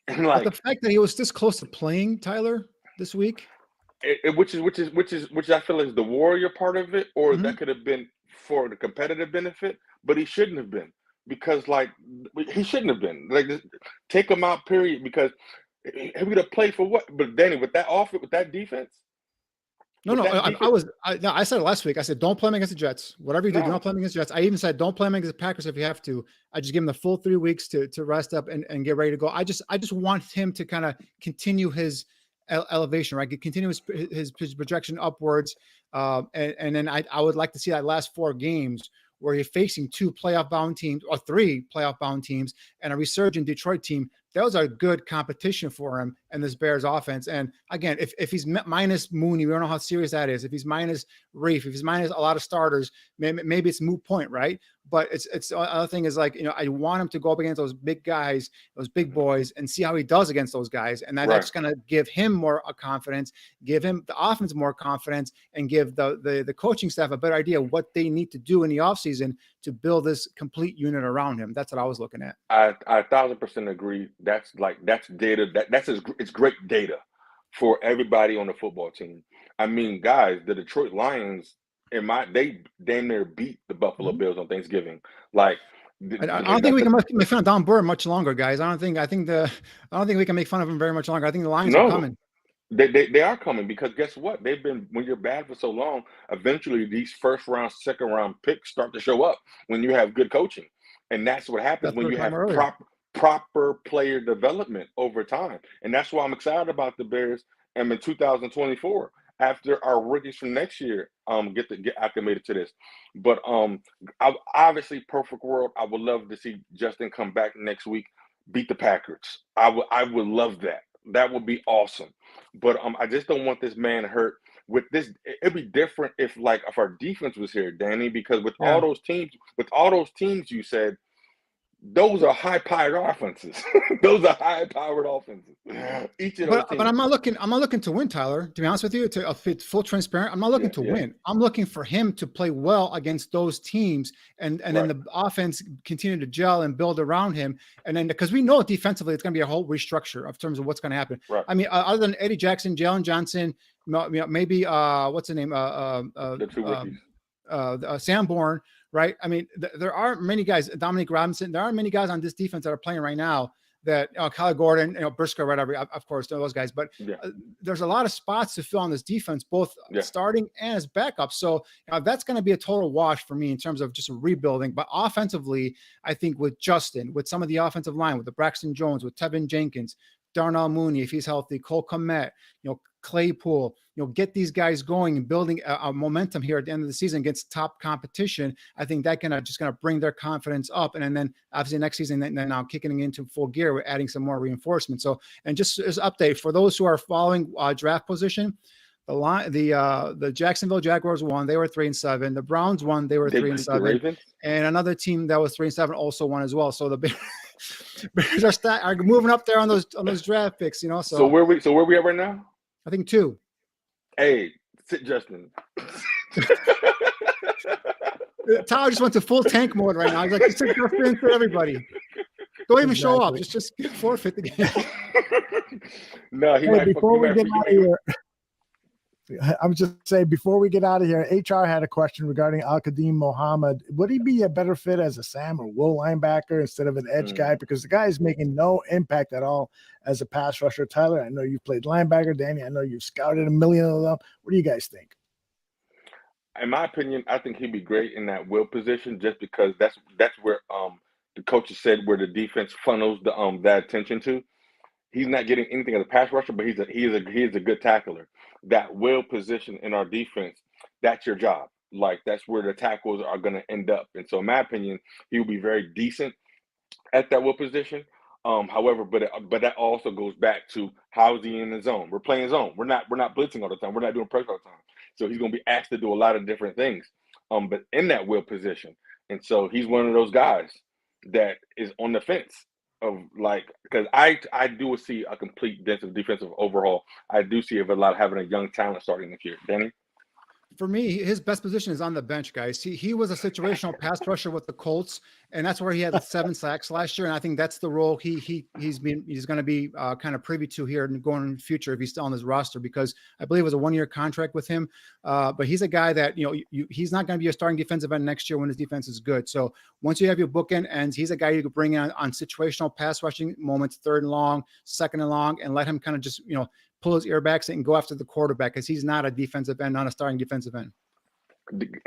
And but the fact that he was this close to playing, Tyler, this week, which I feel is the warrior part of it, or that could have been for the competitive benefit, but he shouldn't have been. Because he shouldn't have been. Take him out, period. Because he would have played for what? But Danny, with that offense, with that defense. I said it last week. I said don't play him against the Jets. Whatever you do, don't play him against the Jets. I even said don't play him against the Packers if you have to. I just give him the full 3 weeks to rest up and get ready to go. I just want him to kind of continue his elevation, right? Continue his projection upwards. And then I would like to see that last 4 games where you're facing 2 playoff-bound teams or 3 playoff-bound teams and a resurgent Detroit team. Those are good competition for him and this Bears offense. And again, if he's minus Mooney, we don't know how serious that is. If he's minus Reef, if he's minus a lot of starters, maybe it's a moot point, right? But it's the other thing is I want him to go up against those big guys, those big boys, and see how he does against those guys. And that's going to give him more confidence, give him the offense more confidence, and give the coaching staff a better idea of what they need to do in the offseason to build this complete unit around him. That's what I was looking at. I 1,000% agree. That's data. It's great data for everybody on the football team. I mean, guys, the Detroit Lions, they damn near beat the Buffalo Bills on Thanksgiving. I don't think we can make fun of Don Burr much longer, guys. I don't think we can make fun of him very much longer. I think the Lions are coming. They are coming because guess what? They've been, when you're bad for so long, eventually these first round, second round picks start to show up when you have good coaching. And that's what happens when you have proper player development over time. And that's why I'm excited about the Bears and in 2024 after our rookies from next year get acclimated to this. But obviously, perfect world, I would love to see Justin come back next week, beat the Packers. I would love that. That would be awesome. But I just don't want this man hurt. With this, it'd be different if our defense was here, Danny, because with all those teams you said, those are high-powered offenses. Those are high-powered offenses. Each of those teams. But I'm not looking to win, Tyler. To be honest with you, to full transparent, I'm not looking to win. I'm looking for him to play well against those teams, and then the offense continue to gel and build around him. And then because we know defensively, it's going to be a whole restructure of terms of what's going to happen. Right. I mean, other than Eddie Jackson, Jalen Johnson, maybe what's the name? The 2 rookies. Sanborn. Right. I mean, there aren't many guys, Dominic Robinson, there aren't many guys on this defense that are playing right now that, Kyle Gordon, Briscoe, whatever, of course, those guys, but there's a lot of spots to fill on this defense, both starting and as backup. So that's going to be a total wash for me in terms of just rebuilding. But offensively, I think with Justin, with some of the offensive line, with the Braxton Jones, with Tevin Jenkins, Darnell Mooney, if he's healthy, Cole Kmet, Claypool, get these guys going and building a momentum here at the end of the season against top competition. I think that just gonna bring their confidence up, and then obviously next season, then now kicking into full gear, we're adding some more reinforcements. So, and just as update for those who are following draft position. The Jacksonville Jaguars won. They were 3-7. The Browns won. They were 3-7. And another team that was 3-7 also won as well. So the Bears are moving up there on those draft picks. So where we at right now? I think 2. Hey, sit Justin. Tyler just went to full tank mode right now. He's like, sit Justin for everybody. Don't even show up. Just forfeit the game. No, before we get out of here. I was just saying, before we get out of here, HR had a question regarding Al-Qadim Mohammed. Would he be a better fit as a Sam or will linebacker instead of an edge guy? Because the guy is making no impact at all as a pass rusher. Tyler, I know you've played linebacker. Danny, I know you've scouted a million of them. What do you guys think? In my opinion, I think he'd be great in that will position just because that's where the coaches said where the defense funnels that attention to. He's not getting anything as a pass rusher, but he is a good tackler. That will position in our defense, that's your job. Like that's where the tackles are going to end up. And so, in my opinion, he will be very decent at that will position. However, but that also goes back to how is he in the zone? We're playing zone. We're not blitzing all the time. We're not doing pressure all the time. So he's going to be asked to do a lot of different things. But in that will position, and so he's one of those guys that is on the fence. Because I do see a complete defensive overhaul. I do see a lot of having a young talent starting this year. Danny? For me, his best position is on the bench, guys. He was a situational pass rusher with the Colts, and that's where he had 7 sacks last year. And I think that's the role he's going to be kind of privy to here and going in the future if he's still on his roster, because I believe it was a 1-year contract with him. But he's a guy that he's not going to be a starting defensive end next year when his defense is good. So once you have your bookend ends, he's a guy you could bring in on situational pass rushing moments, 3rd and long, 2nd and long, and let him kind of just pull his earbacks and go after the quarterback, because he's not a defensive end, not a starting defensive end.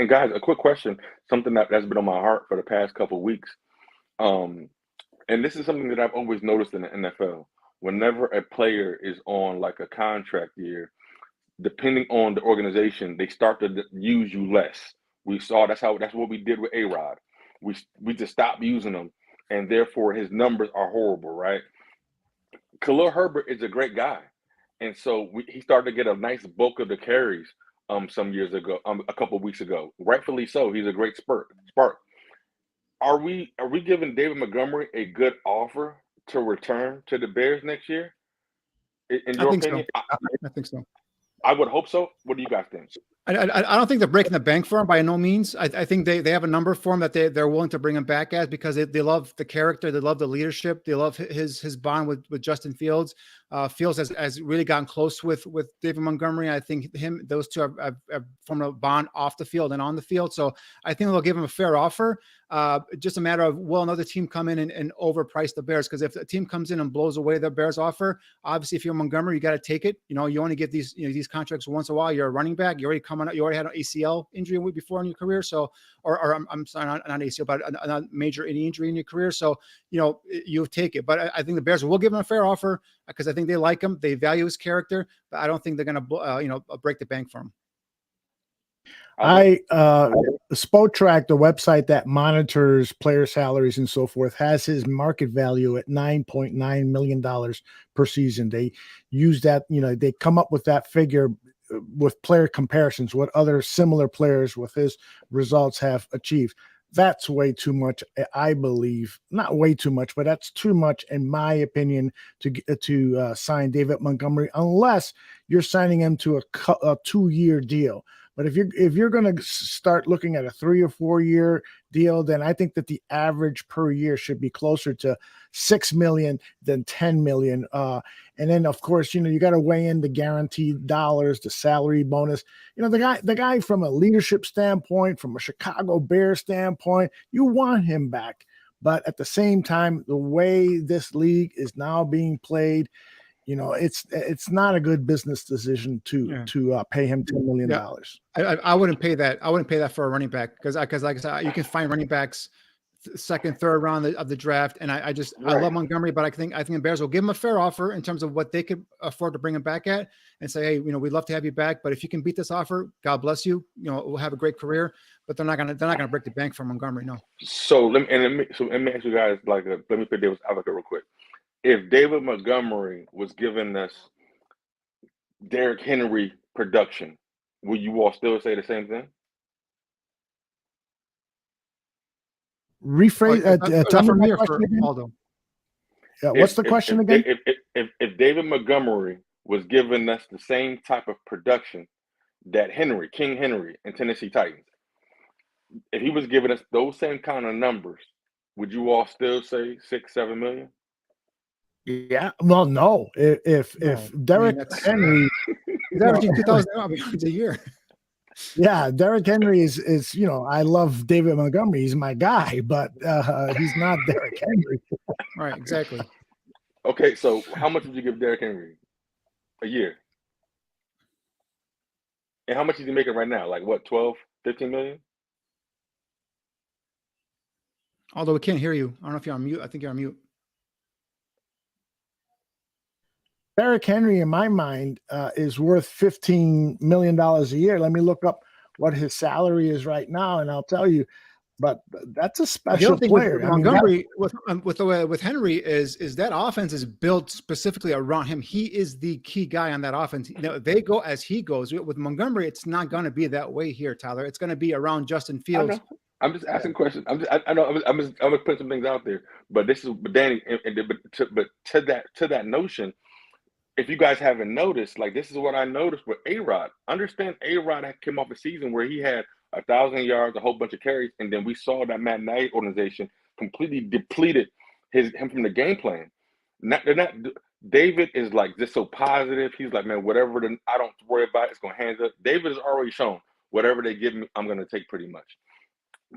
And guys, a quick question, something that's been on my heart for the past couple of weeks. And this is something that I've always noticed in the NFL. Whenever a player is on like a contract year, depending on the organization, they start to use you less. We saw that's what we did with A-Rod. We just stopped using him, and therefore his numbers are horrible, right? Khalil Herbert is a great guy. And so he started to get a nice bulk of the carries some years ago, a couple of weeks ago. Rightfully so. He's a great spark. Are we giving David Montgomery a good offer to return to the Bears next year? In your opinion? So. I think so. I would hope so. What do you guys think? I don't think they're breaking the bank for him by no means. I think they have a number for him that they're willing to bring him back as, because they love the character, they love the leadership, they love his bond with Justin Fields. Fields has really gotten close with David Montgomery. I think those two have formed a bond off the field and on the field. So I think they'll give him a fair offer. Just a matter of, will another team come in and overprice the Bears? Because if a team comes in and blows away the Bears offer, obviously if you're Montgomery, you got to take it. You only get these contracts once in a while. You're a running back. You already had an ACL injury before in your career. So, or I'm sorry, not ACL, but a major injury in your career. So, you take it. But I think the Bears will give him a fair offer, because I think they like him. They value his character, but I don't think they're going to, break the bank for him. Spotrac, the website that monitors player salaries and so forth, has his market value at $9.9 million per season. They use that, they come up with that figure with player comparisons, what other similar players with his results have achieved. That's way too much, I believe. Not way too much, but that's too much, in my opinion, to sign David Montgomery, unless you're signing him to a 2-year deal. But if you're going to start looking at a 3 or 4 year deal, then I think that the average per year should be closer to $6 million than $10 million. And then of course, you got to weigh in the guaranteed dollars, the salary bonus. The guy from a leadership standpoint, from a Chicago Bears standpoint, you want him back. But at the same time, the way this league is now being played, it's not a good business decision to pay him $10 million. I wouldn't pay that. I wouldn't pay that for a running back, because like I said, you can find running backs second, third round of the draft. And I love Montgomery, but I think the Bears will give him a fair offer in terms of what they could afford to bring him back at, and say, hey, we'd love to have you back, but if you can beat this offer, God bless you. We'll have a great career. But they're not gonna break the bank for Montgomery. No. So let me ask you guys let me play devil's advocate real quick. If David Montgomery was giving us Derrick Henry production, will you all still say the same thing? Rephrase. Tell me my question again. Aldo. Yeah, what's the question again? If David Montgomery was giving us the same type of production that King Henry and Tennessee Titans, if he was giving us those same kind of numbers, would you all still say 6-7 million? Yeah. Well, no. If Derrick Henry is averaging 2,000 a year. Yeah, Derrick Henry is I love David Montgomery. He's my guy, but he's not Derrick Henry. Right, exactly. Okay, so how much would you give Derrick Henry a year? And how much is he making right now? Like what, 12, 15 million? Although we can't hear you. I don't know if you're on mute. I think you're on mute. Derrick Henry, in my mind, is worth $15 million a year. Let me look up what his salary is right now, and I'll tell you. But that's a special player. With Montgomery, with Henry is that offense is built specifically around him. He is the key guy on that offense. They go as he goes. With Montgomery, it's not going to be that way here, Tyler. It's going to be around Justin Fields. I'm just asking questions. I'm gonna put some things out there. But Danny, but to that notion. If you guys haven't noticed, like this is what I noticed with A-Rod. Understand A-Rod came off a season where he had 1,000 yards, a whole bunch of carries, and then we saw that Matt Nagy organization completely depleted him from the game plan. David is like just so positive. He's like, man, whatever I don't worry about, it's gonna hands up. David has already shown whatever they give me, I'm gonna take pretty much.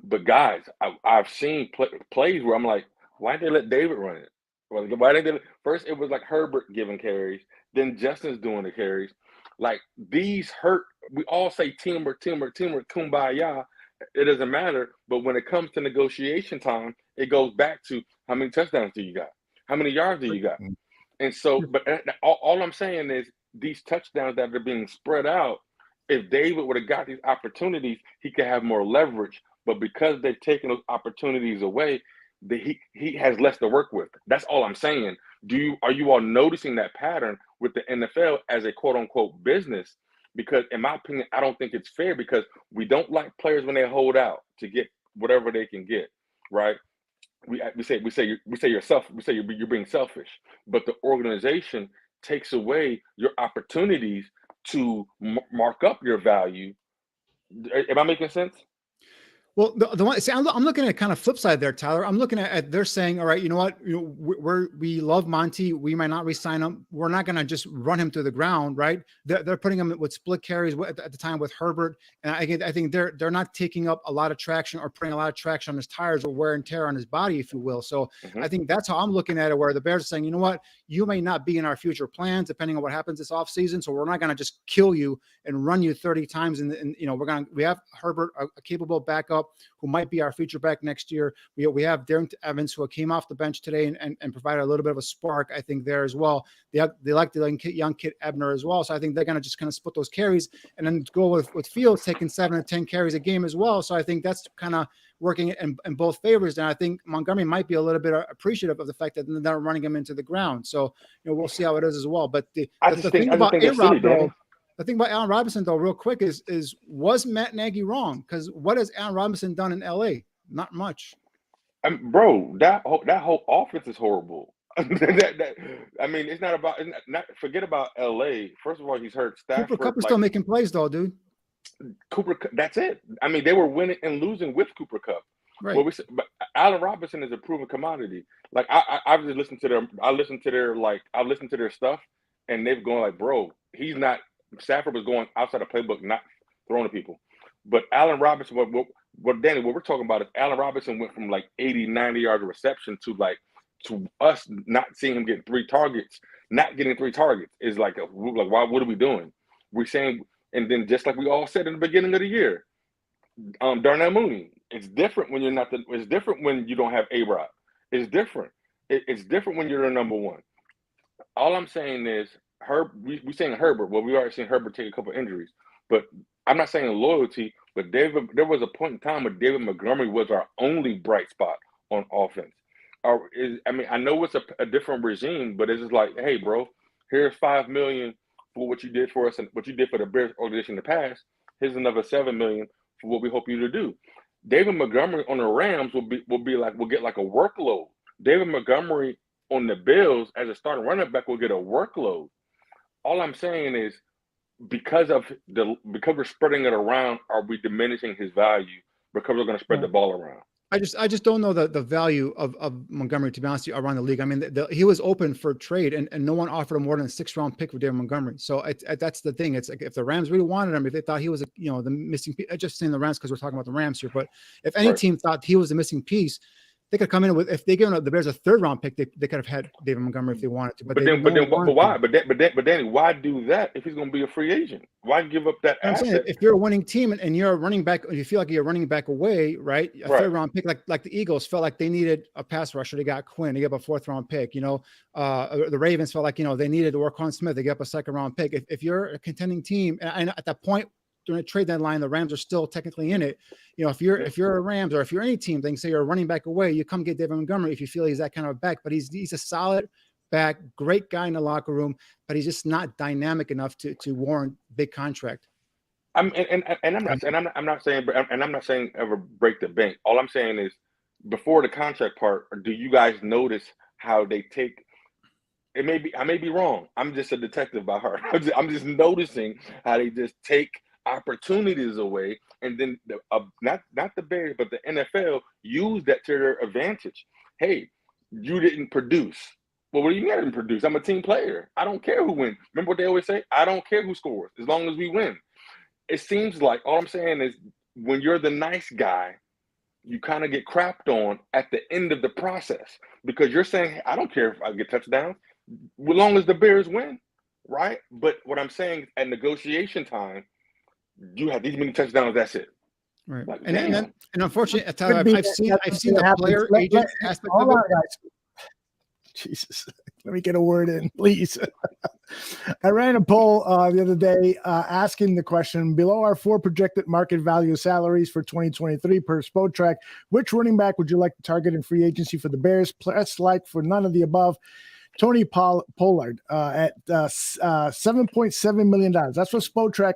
But guys, I've seen plays where I'm like, why did they let David run it? Why didn't they? First, it was like Herbert giving carries. Then Justin's doing the carries. Like these hurt. We all say teamwork, kumbaya. It doesn't matter. But when it comes to negotiation time, it goes back to how many touchdowns do you got? How many yards do you got? And so, but all I'm saying is these touchdowns that are being spread out, if David would have got these opportunities, he could have more leverage. But because they've taken those opportunities away, he has less to work with. That's all I'm saying. Are you all noticing that pattern with the NFL as a quote unquote business? Because in my opinion, I don't think it's fair because we don't like players when they hold out to get whatever they can get, right? We say you're being selfish, but the organization takes away your opportunities to mark up your value. Am I making sense? Well, the one, see, I'm looking at kind of flip side there, Tyler. I'm looking at they're saying, all right, you know what, we love Monty. We might not re-sign him. We're not going to just run him to the ground, right? They're putting him with split carries at the time with Herbert, and I think they're not taking up a lot of traction or putting a lot of traction on his tires or wear and tear on his body, if you will. So I think that's how I'm looking at it. Where the Bears are saying, you know what, you may not be in our future plans depending on what happens this offseason. So we're not going to just kill you and run you 30 times, and we have Herbert, a capable backup who might be our future back next year. We have Darren Evans, who came off the bench today and provided a little bit of a spark, I think, there as well. They like the young kid Ebner as well. So I think they're going to just kind of split those carries and then go with Fields taking 7 to 10 carries a game as well. So I think that's kind of working in both favors. And I think Montgomery might be a little bit appreciative of the fact that they're not running him into the ground. So, we'll see how it is as well. But the thing about A-Rod, though, the thing about Allen Robinson, though, real quick, is was Matt Nagy wrong? Because what has Allen Robinson done in LA? Not much. Bro, that whole offense is horrible. I mean, it's not about forget about LA. First of all, he's hurt. Stafford, Cooper Kupp is still making plays, though, dude. Cooper, that's it. I mean, they were winning and losing with Cooper Kupp. Right. But Allen Robinson is a proven commodity. Like I've just listened to their, I've listened to their stuff, and they've gone like, bro, he's not. Stafford was going outside the playbook, not throwing to people. But Allen Robinson, Danny, what we're talking about is Allen Robinson went from like 80, 90 yards of reception to us not seeing him get 3 targets. Not getting 3 targets is like why? What are we doing? We're saying, and then just like we all said in the beginning of the year, Darnell Mooney, It's different when you're not the. It's different when you don't have A-Rod. It's different. It's different when you're the number one. All I'm saying is we saying Herbert. Well, we already seen Herbert take a couple injuries, but I'm not saying loyalty. But there was a point in time where David Montgomery was our only bright spot on offense. I know it's a different regime, but it's just like, hey, bro, here's $5 million for what you did for us and what you did for the Bears organization in the past. Here's another $7 million for what we hope you to do. David Montgomery on the Rams will get like a workload. David Montgomery on the Bills as a starting running back will get a workload. All I'm saying is because we're spreading it around, are we diminishing his value because we're going to spread the ball around? I just don't know the value of Montgomery, to be honest with you, around the league. I mean, he was open for trade, and no one offered him more than a 6th-round pick for David Montgomery. So that's the thing. It's like if the Rams really wanted him, if they thought he was the missing piece, just saying the Rams because we're talking about the Rams here, but if any team thought he was the missing piece, they could come in with, if they give the Bears a 3rd-round pick, they could have had David Montgomery if they wanted to. But why? But Danny, why do that if he's going to be a free agent? Why give up that asset? I'm saying if you're a winning team and you're a running back, you feel like you're running back away, right? A 3rd-round pick, like the Eagles felt like they needed a pass rusher. They got Quinn. They got a 4th-round pick. The Ravens felt like they needed to work on Smith. They got a 2nd-round pick. If you're a contending team, and at that point, during the trade deadline, the Rams are still technically in it. If you're a Rams or if you're any team, they can say you're a running back away. You come get David Montgomery if you feel he's that kind of back. But he's a solid back, great guy in the locker room, but he's just not dynamic enough to warrant big contract. I'm not saying ever break the bank. All I'm saying is before the contract part, do you guys notice how they take? I may be wrong. I'm just a detective by heart. I'm just noticing how they just take opportunities away, and then not the Bears, but the NFL use that to their advantage. Hey, you didn't produce. Well, what do you mean I didn't produce? I'm a team player. I don't care who wins. Remember what they always say? I don't care who scores as long as we win. It seems like all I'm saying is when you're the nice guy, you kind of get crapped on at the end of the process because you're saying, hey, I don't care if I get touchdowns as long as the Bears win, right? But what I'm saying at negotiation time, you have these many touchdowns. That's it. Right. Like, and unfortunately, I've seen the player agent aspect of it. Jesus, let me get a word in, please. I ran a poll the other day asking the question: below our 4 projected market value salaries for 2023 per Spotrac, which running back would you like to target in free agency for the Bears? Plus, like for none of the above. Tony Pollard at $7.7 million. That's what Spotrac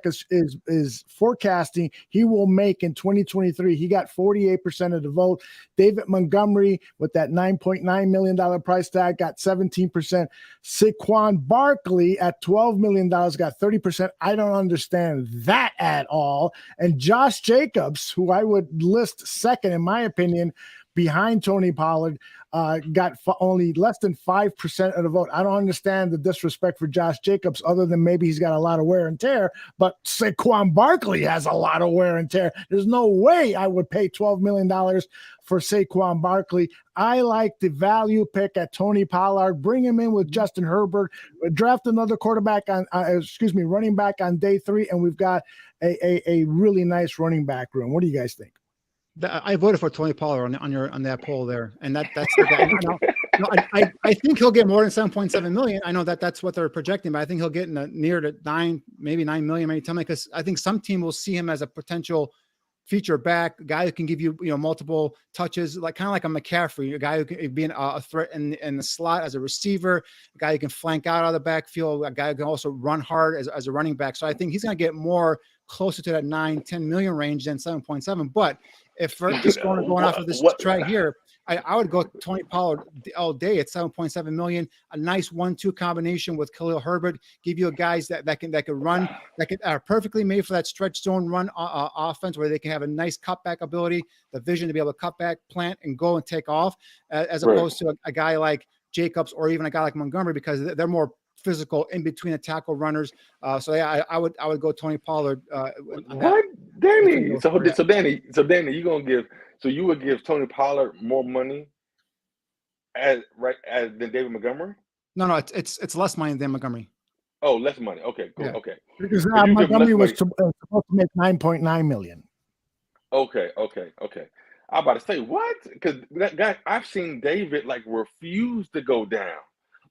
is forecasting he will make in 2023. He got 48% of the vote. David Montgomery with that $9.9 million price tag got 17%. Saquon Barkley at $12 million got 30%. I don't understand that at all. And Josh Jacobs, who I would list second in my opinion, behind Tony Pollard, got only less than 5% of the vote. I don't understand the disrespect for Josh Jacobs other than maybe he's got a lot of wear and tear, but Saquon Barkley has a lot of wear and tear. There's no way I would pay $12 million for Saquon Barkley. I like the value pick at Tony Pollard. Bring him in with Justin Herbert. Draft another running back on day 3, and we've got a really nice running back room. What do you guys think? I voted for Tony Pollard on that poll there, and that's the guy. I think he'll get more than 7.7 million. I know that's what they're projecting, but I think he'll get near to 9 million anytime, because I think some team will see him as a potential feature back, a guy who can give you multiple touches, like kind of like a McCaffrey, a guy who can be a threat in the slot as a receiver, a guy who can flank out of the backfield, a guy who can also run hard as a running back. So I think he's going to get more closer to that 9-10 million range than 7.7. But if we're just going off of this track here, I would go Tony Pollard all day at 7.7 million. A nice 1-2 combination with Khalil Herbert, give you guys that can run, that are perfectly made for that stretch zone run offense where they can have a nice cutback ability, the vision to be able to cut back, plant, and go and take off, as opposed to a guy like Jacobs or even a guy like Montgomery, because they're more physical in between the tackle runners. So yeah, I would go Tony Pollard. What, Danny? So Danny, you would give Tony Pollard more money than David Montgomery? No, it's less money than Montgomery. Oh, less money. Okay, cool. Yeah. Okay. Because Montgomery was supposed to make $9.9 million. Okay. I'm about to say what? Because that guy, I've seen David like refuse to go down.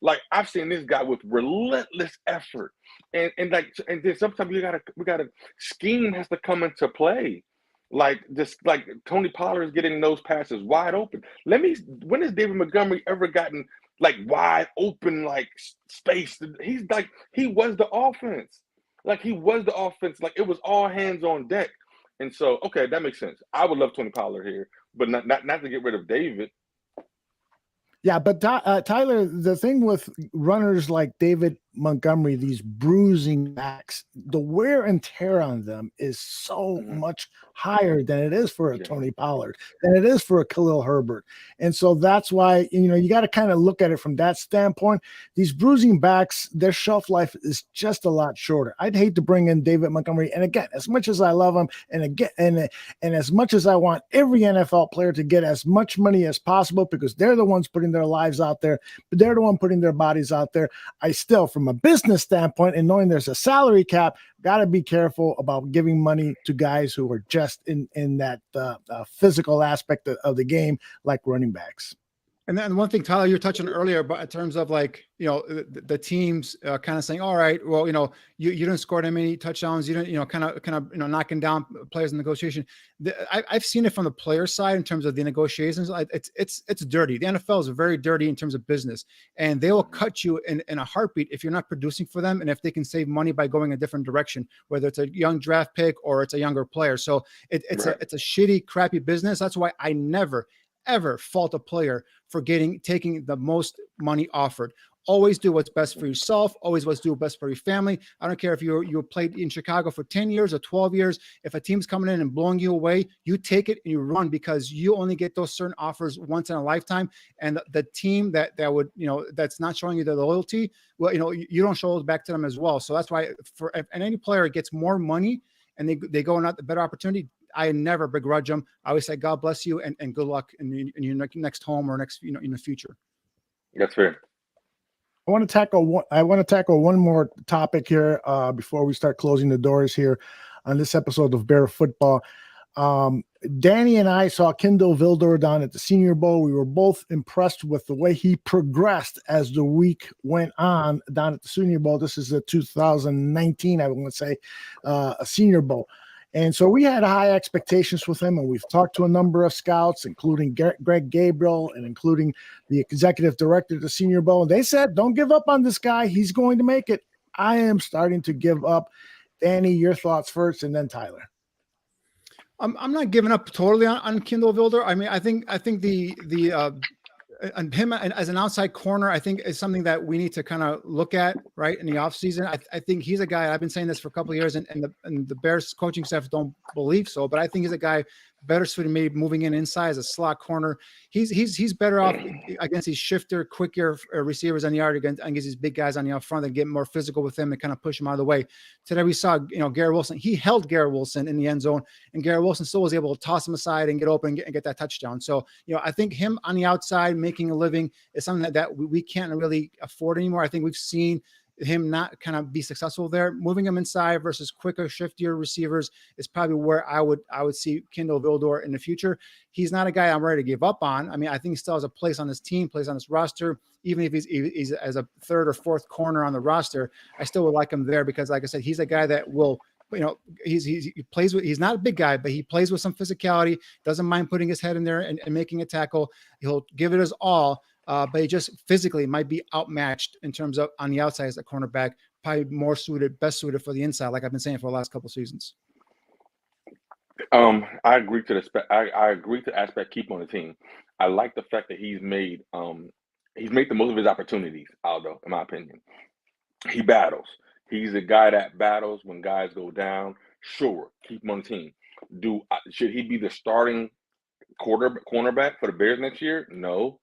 Like I've seen this guy with relentless effort, and like and then sometimes we gotta scheme has to come into play. Like this, like Tony Pollard is getting those passes wide open. When has David Montgomery ever gotten like wide open like space? He's like he was the offense. Like he was the offense. Like it was all hands on deck. And so, okay, that makes sense. I would love Tony Pollard here, but not to get rid of David. Yeah, but Tyler, the thing with runners like David Montgomery, these bruising backs, the wear and tear on them is so much higher than it is for a Tony Pollard, than it is for a Khalil Herbert. And so that's why, you got to kind of look at it from that standpoint. These bruising backs, their shelf life is just a lot shorter. I'd hate to bring in David Montgomery. And again, as much as I love him, and as much as I want every NFL player to get as much money as possible because they're the ones putting their lives out there, but they're the one putting their bodies out there. I still, from a business standpoint and knowing there's a salary cap, got to be careful about giving money to guys who are just in that physical aspect of the game, like running backs. And then one thing, Tyler, you were touching earlier, but in terms of like, the teams kind of saying, all right, well, you didn't score that many touchdowns. You didn't, kind of, knocking down players in negotiation. I've seen it from the player side in terms of the negotiations. It's dirty. The NFL is very dirty in terms of business, and they will cut you in a heartbeat if you're not producing for them. And if they can save money by going a different direction, whether it's a young draft pick or it's a younger player. So it's a shitty, crappy business. That's why I never, ever fault a player for taking the most money offered. Always do what's best for yourself. Always what's do best for your family. I don't care if you played in Chicago for 10 years or 12 years. If a team's coming in and blowing you away, you take it and you run, because you only get those certain offers once in a lifetime. And the team that would, that's not showing you the loyalty, well, you don't show those back to them as well. So that's why if any player gets more money and they go on the better opportunity, I never begrudge them. I always say, God bless you and good luck in your next home or next, in the future. That's fair. I want to tackle one more topic here before we start closing the doors here on this episode of Bear Football. Danny and I saw Kindle Vildor down at the Senior Bowl. We were both impressed with the way he progressed as the week went on down at the Senior Bowl. This is the 2019, I want to say, a Senior Bowl. And so we had high expectations with him, and we've talked to a number of scouts, including Greg Gabriel and including the executive director of the Senior Bowl. And they said, don't give up on this guy. He's going to make it. I am starting to give up. Danny, your thoughts first, and then Tyler. I'm not giving up totally on Kindle Vildor. I mean, I think and him as an outside corner, I think is something that we need to kind of look at right in the offseason. I think he's a guy, I've been saying this for a couple of years, and the Bears coaching staff don't believe so, but I think he's a guy better suited maybe moving inside as a slot corner. He's better off against these shifter, quicker receivers on the yard against these big guys on the up front and get more physical with him and kind of push him out of the way. Today we saw, Garrett Wilson. He held Garrett Wilson in the end zone, and Garrett Wilson still was able to toss him aside and get open and get that touchdown. So, I think him on the outside making a living is something that we can't really afford anymore. I think we've seen him not kind of be successful there. Moving him inside versus quicker, shiftier receivers is probably where I would see Kindle Vildor in the future. He's not a guy I'm ready to give up on. I mean, I think he still has a place on this team, place on this roster. Even if he's as a third or fourth corner on the roster, I still would like him there because, like I said, he's a guy that will, he plays with, he's not a big guy, but he plays with some physicality, doesn't mind putting his head in there and making a tackle. He'll give it his all. But he just physically might be outmatched in terms of on the outside as a cornerback, probably best suited for the inside, like I've been saying for the last couple of seasons. I agree to I agree to aspect keep on the team. I like the fact that he's made the most of his opportunities, Aldo, in my opinion. He battles. He's a guy that battles when guys go down. Sure, keep him on the team. Should he be the starting cornerback for the Bears next year? No.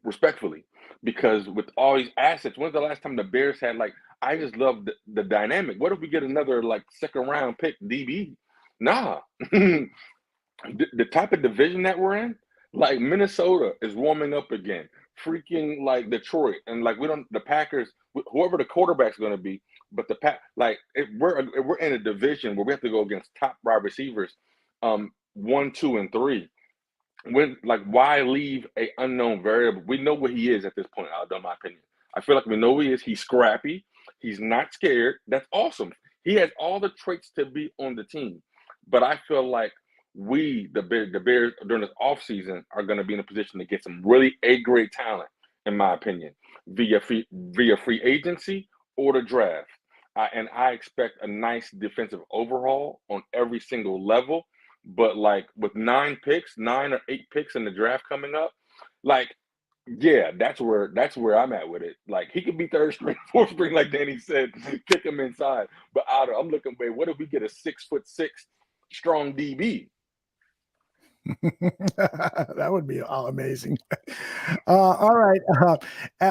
Respectfully, because with all these assets, when's the last time the Bears had I just love the dynamic. What if we get another second round pick DB? Nah. the type of division that we're in, Minnesota is warming up again. Freaking Detroit and the Packers, whoever the quarterback's going to be, but if we're in a division where we have to go against top wide receivers, 1, 2, and 3. why leave a unknown variable? We know what he is at this point, Aldo, in my opinion. I feel like we know who he is. He's scrappy. He's not scared. That's awesome. He has all the traits to be on the team. But I feel like the Bears during this offseason are going to be in a position to get some really A-grade talent, in my opinion, via free agency or the draft. And I expect a nice defensive overhaul on every single level. But like with 9 or 8 picks in the draft coming up, like yeah, that's where I'm at with it. Like he could be third string, fourth string, like Danny said, kick him inside. But I'm looking, wait, what if we get a 6'6" strong DB? That would be all amazing. All right.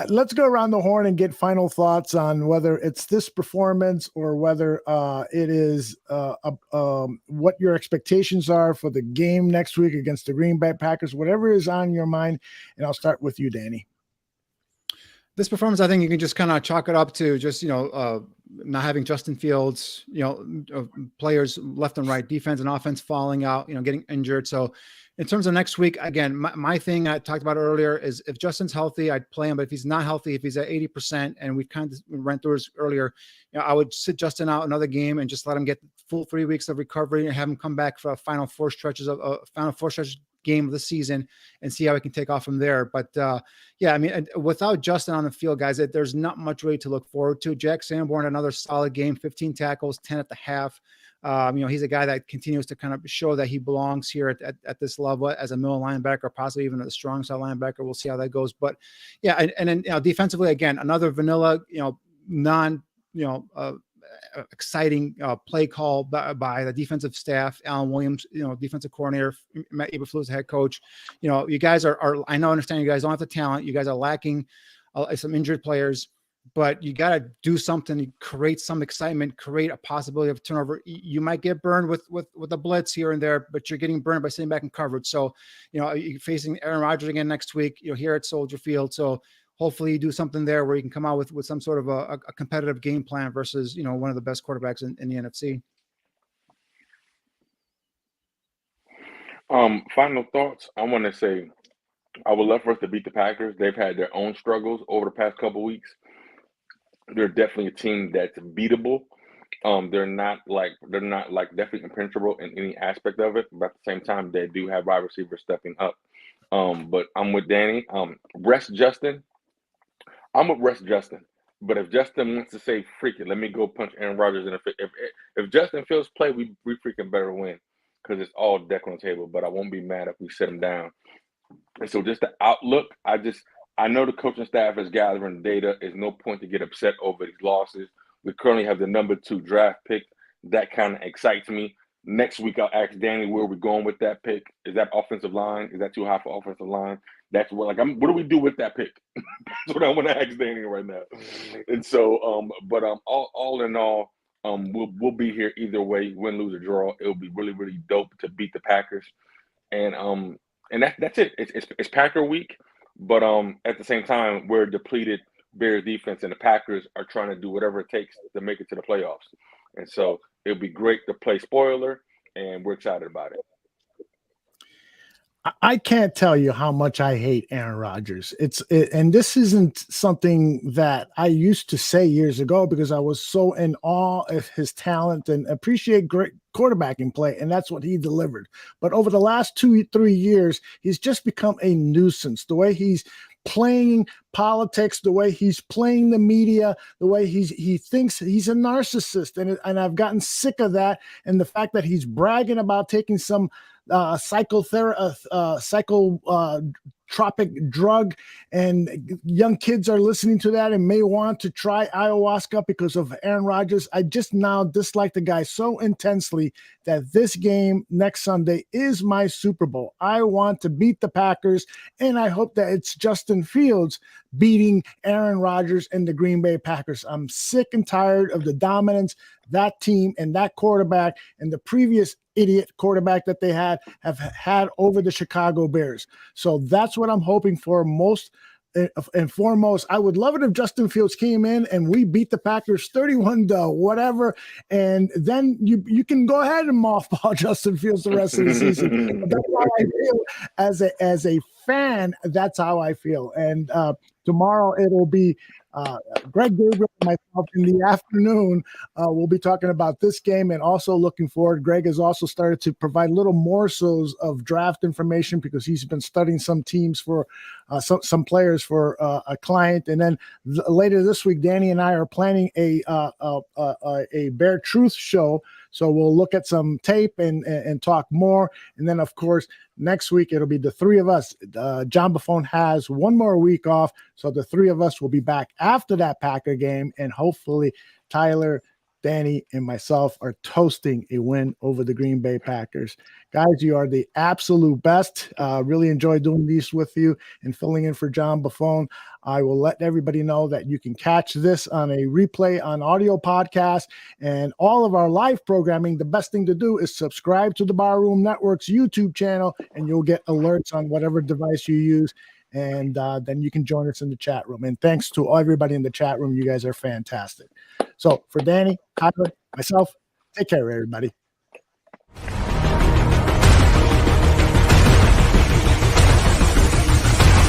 Let's go around the horn and get final thoughts on whether it's this performance or whether it is what your expectations are for the game next week against the Green Bay Packers, whatever is on your mind. And I'll start with you, Danny. This performance, I think you can just kind of chalk it up to just, not having Justin Fields, players left and right, defense and offense falling out, getting injured. So in terms of next week, again, my thing I talked about earlier is if Justin's healthy, I'd play him. But if he's not healthy, if he's at 80%, and we've kind of ran through this earlier, I would sit Justin out another game and just let him get full 3 weeks of recovery and have him come back for a final four stretches game of the season and see how we can take off from there. But yeah, I mean, without Justin on the field, guys, there's not much really to look forward to. Jack Sanborn, another solid game, 15 tackles, 10 at the half. He's a guy that continues to kind of show that he belongs here at this level as a middle linebacker, possibly even a strong side linebacker. We'll see how that goes. But yeah, and then defensively, again, another vanilla, exciting play call by the defensive staff, Alan Williams, defensive coordinator, Matt Eberflus, head coach. You guys are I understand you guys don't have the talent. You guys are lacking some injured players, but you got to do something, create some excitement, create a possibility of turnover. You might get burned with a blitz here and there, but you're getting burned by sitting back in coverage. So, you're facing Aaron Rodgers again next week, here at Soldier Field. So hopefully you do something there where you can come out with some sort of a competitive game plan versus, one of the best quarterbacks in the NFC. Final thoughts. I want to say I would love for us to beat the Packers. They've had their own struggles over the past couple weeks. They're definitely a team that's beatable. They're not like definitely impenetrable in any aspect of it, but at the same time, they do have wide receivers stepping up. But I'm with Danny. Rest Justin. I'm with rest Justin. But if Justin wants to say, freak it, let me go punch Aaron Rodgers in the face. If Justin Fields play, we freaking better win because it's all deck on the table. But I won't be mad if we sit him down. And so just the outlook, I know the coaching staff is gathering data. There's no point to get upset over these losses. We currently have the number 2 draft pick. That kind of excites me. Next week, I'll ask Danny where we're going with that pick. Is that offensive line? Is that too high for offensive line? That's what what do we do with that pick? That's what I want to ask Danny right now. And so, all in all, we'll be here either way, win, lose, or draw. It'll be really, really dope to beat the Packers. And that's it. It's Packer week, but at the same time, we're a depleted Bears defense, and the Packers are trying to do whatever it takes to make it to the playoffs. And so it'll be great to play spoiler, and we're excited about it. I can't tell you how much I hate Aaron Rodgers. And this isn't something that I used to say years ago because I was so in awe of his talent and appreciate great quarterbacking play, and that's what he delivered. But over the last 2-3 years, he's just become a nuisance. The way he's playing politics, the way he's playing the media, the way he thinks he's a narcissist, and I've gotten sick of that. And the fact that he's bragging about taking some psychotropic drug, and young kids are listening to that and may want to try ayahuasca because of Aaron Rodgers. I just now dislike the guy so intensely that this game next Sunday is my Super Bowl. I want to beat the Packers, and I hope that it's Justin Fields beating Aaron Rodgers and the Green Bay Packers. I'm sick and tired of the dominance that team and that quarterback and the previous idiot quarterback that they have had over the Chicago Bears. So that's what I'm hoping for most and foremost, I would love it if Justin Fields came in and we beat the Packers 31 to whatever, and then you can go ahead and mothball Justin Fields the rest of the season. But that's how I feel as a fan. That's how I feel. And tomorrow it'll be Greg Gabriel and myself in the afternoon. We'll be talking about this game and also looking forward. Greg has also started to provide little morsels of draft information because he's been studying some teams for some players for a client. And then later this week, Danny and I are planning a Bare Truth show. So we'll look at some tape and talk more. And then, of course, next week it'll be the three of us. John Buffone has one more week off, so the three of us will be back after that Packer game, and hopefully Tyler, Danny, and myself are toasting a win over the Green Bay Packers. Guys, you are the absolute best. Really enjoy doing these with you and filling in for John Buffone. I will let everybody know that you can catch this on a replay on audio podcast and all of our live programming. The best thing to do is subscribe to the Barroom Network's YouTube channel, and you'll get alerts on whatever device you use. And then you can join us in the chat room. And thanks to everybody in the chat room. You guys are fantastic. So for Danny, Tyler, myself, take care, everybody.